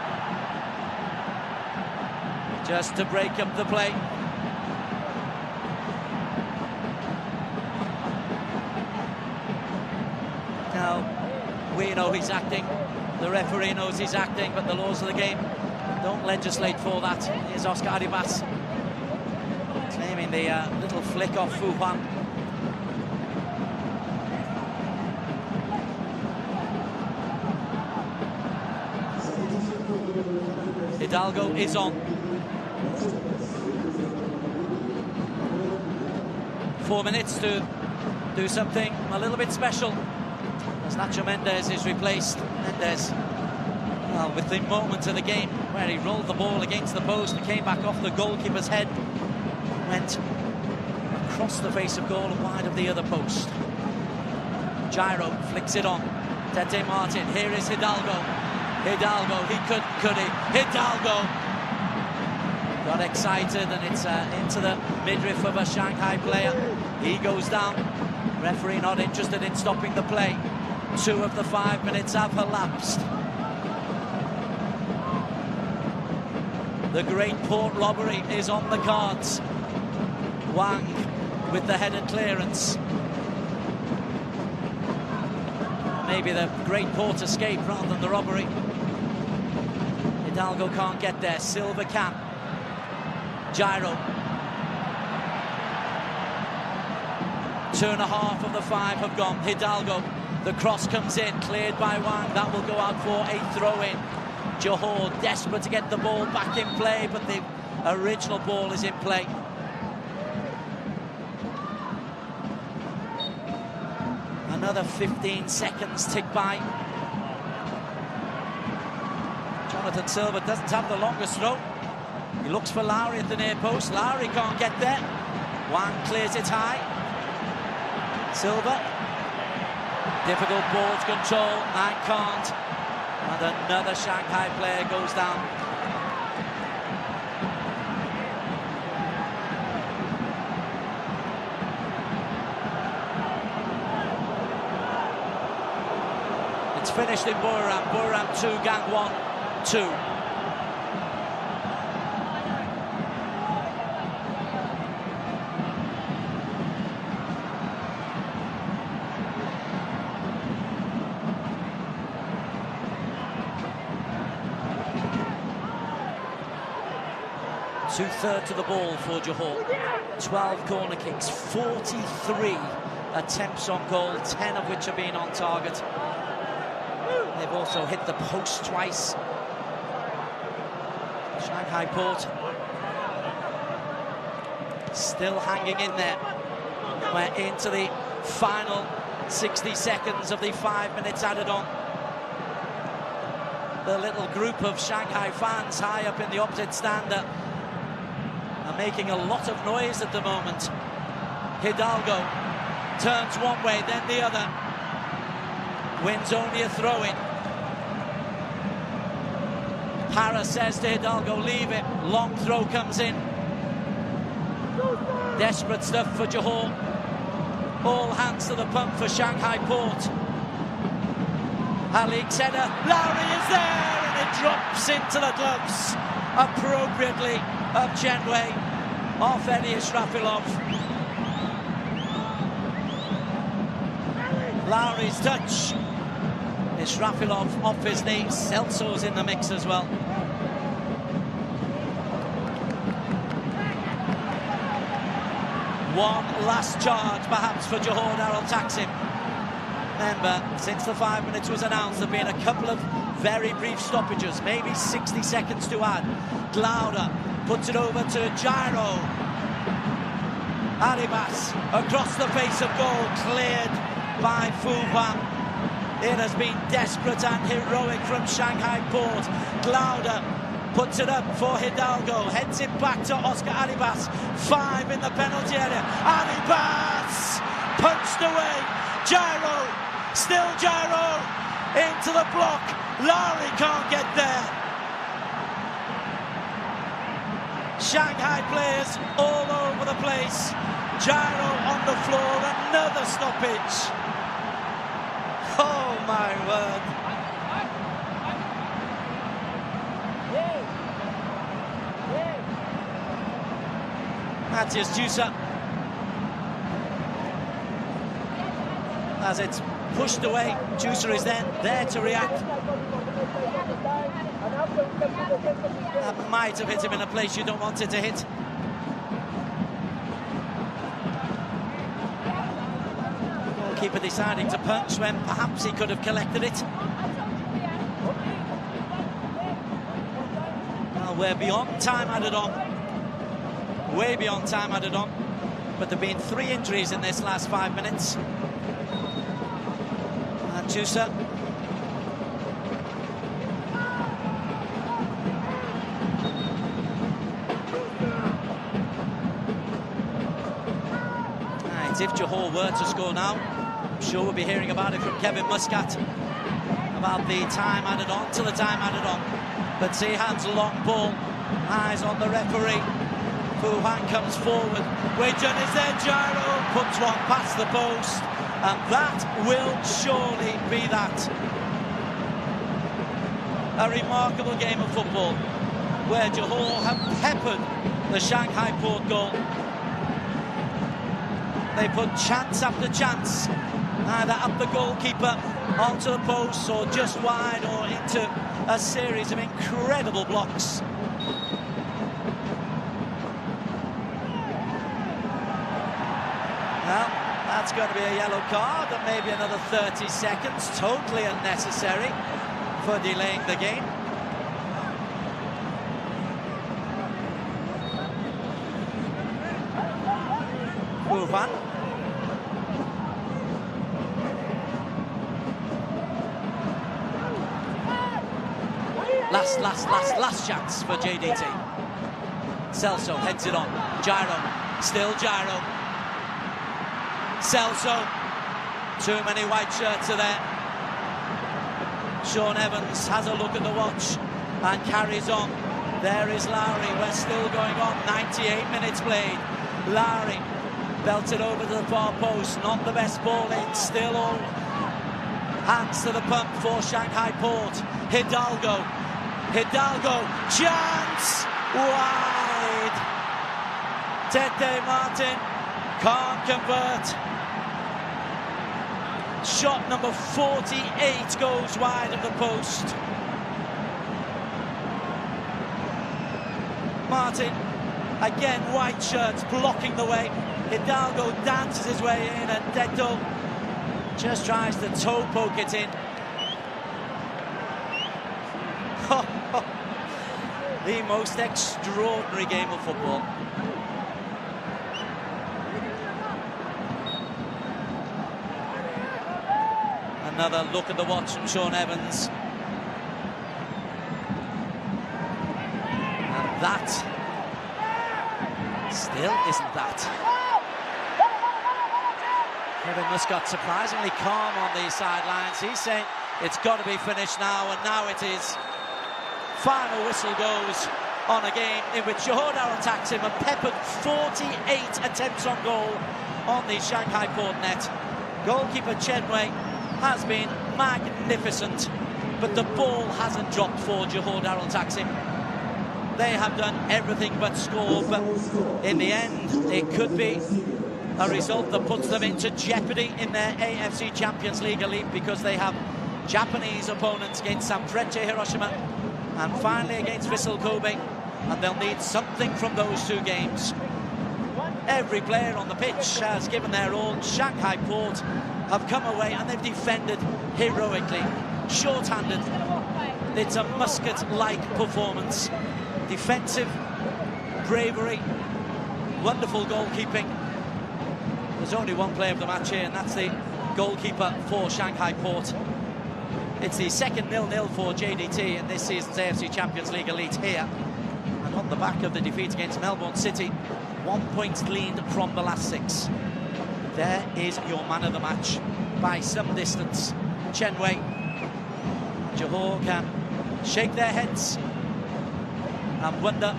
Just to break up the play. Now, we know he's acting, the referee knows he's acting, but the laws of the game don't legislate for that. Here's Oscar Arribas claiming the little flick off Fu Juan. Hidalgo is on. 4 minutes to do something a little bit special. As Nacho Mendes is replaced. Mendes, well, with the moment of the game where he rolled the ball against the post and came back off the goalkeeper's head, went across the face of goal and wide of the other post. Gyro flicks it on. Tete Martin, here is Hidalgo. Hidalgo, he couldn't, could he? Hidalgo got excited, and it's into the midriff of a Shanghai player. He goes down. Referee not interested in stopping the play. 2 of the 5 minutes have elapsed. The Great Port robbery is on the cards. Wang with the headed clearance. Maybe the Great Port escape rather than the robbery. Hidalgo can't get there. Silva can. Gyro. 2.5 of the 5 have gone. Hidalgo. The cross comes in, cleared by Wang. That will go out for a throw-in. Johor desperate to get the ball back in play, but the original ball is in play. Another 15 seconds tick by. Jonathan Silva doesn't have the longest throw. He looks for Lowry at the near post. Lowry can't get there. Wang clears it high. Silva. Difficult ball to control. Nine can't. And another Shanghai player goes down. finished in Buriram. Buriram 2, Gangwon 2. Two-thirds of the ball for Johor. 12 corner kicks, 43 attempts on goal, 10 of which have been on target. They've also hit the post twice. Shanghai Port still hanging in there. We're into the final 60 seconds of the 5 minutes added on. The little group of Shanghai fans high up in the opposite stand are making a lot of noise at the moment. Hidalgo turns one way, then the other. Wins only a throw-in. Para says to Hidalgo, leave it. Long throw comes in. Desperate stuff for Johor. All hands to the pump for Shanghai Port. Halik's header. Lowry is there, and it drops into the gloves appropriately of Chenway, off Eddie Israfilov. Lowry's touch. Israfilov off his knee. Celso's in the mix as well. One last charge perhaps for Johor Darul Taksim. Remember, since the 5 minutes was announced, there have been a couple of very brief stoppages, maybe 60 seconds to add. Glauder puts it over to Gyro. Aribas across the face of goal, cleared by Fu Pan. It has been desperate and heroic from Shanghai Port. Glauder puts it up for Hidalgo, heads it back to Oscar Aribas. 5 in the penalty area. Aribas punched away. Gyro, still Gyro, into the block. Lowry can't get there. Shanghai players all over the place. Gyro on the floor, another stoppage. Oh my word. Matthias Jusa, as it's pushed away, Jusa is then there to react. That might have hit him in a place you don't want it to hit. Goalkeeper deciding to punch when perhaps he could have collected it. Well, we're beyond time added on. Way beyond time added on. But there have been 3 injuries in this last 5 minutes. And Jusa. Right, if Johor were to score now, I'm sure we'll be hearing about it from Kevin Muscat. About the time added on to the time added on. But Zihan's long ball. Eyes on the referee. Fu Han comes forward. Weijan is there. Gyro puts one past the post. And that will surely be that. A remarkable game of football where Johor have peppered the Shanghai Port goal. They put chance after chance, either up the goalkeeper, onto the post, or just wide, or into a series of incredible blocks. Well, that's going to be a yellow card and maybe another 30 seconds. Totally unnecessary for delaying the game. Ufan. Last chance for JDT. Celso heads it on. Gyro, still Gyro. Celso, too many white shirts are there. Sean Evans has a look at the watch and carries on. There is Lowry, we're still going on, 98 minutes played. Lowry belted over to the far post, not the best ball in, still all Hands to the pump for Shanghai Port. Hidalgo, chance, wide. Tete Martin can't convert. Shot number 48 goes wide of the post. Martin, again, white shirts blocking the way. Hidalgo dances his way in, and Teto just tries to toe poke it in. The most extraordinary game of football. Another look at the watch from Sean Evans. And that still isn't that. Kevin Muscat surprisingly calm on these sidelines. He's saying it's got to be finished now, and now it is. Final whistle goes on a game in which Johor Darul attacks him and peppered 48 attempts on goal on the Shanghai Port net. Goalkeeper Chen Wei has been magnificent, but the ball hasn't dropped for Johor Darul Taksim. They have done everything but score, but in the end it could be a result that puts them into jeopardy in their AFC Champions League Elite, because they have Japanese opponents against Sanfrecce Hiroshima and finally against Vissel Kobe, and they'll need something from those two games. Every player on the pitch has given their all. Shanghai Port have come away and they've defended heroically, short-handed. It's a Muscat-like performance. Defensive bravery, wonderful goalkeeping. There's only one player of the match here, and that's the goalkeeper for Shanghai Port. It's the second 0-0 for JDT in this season's AFC Champions League Elite here. And on the back of the defeat against Melbourne City, 1 point gleaned from the last 6. There is your man of the match by some distance, Chen Wei. Johor can shake their heads and wonder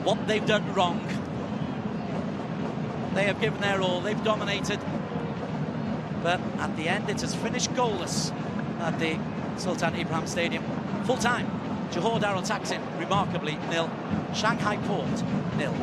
what they've done wrong. They have given their all, they've dominated, but at the end it has finished goalless at the Sultan Ibrahim Stadium. Full time, Johor Darul Taksim remarkably 0, Shanghai Port 0.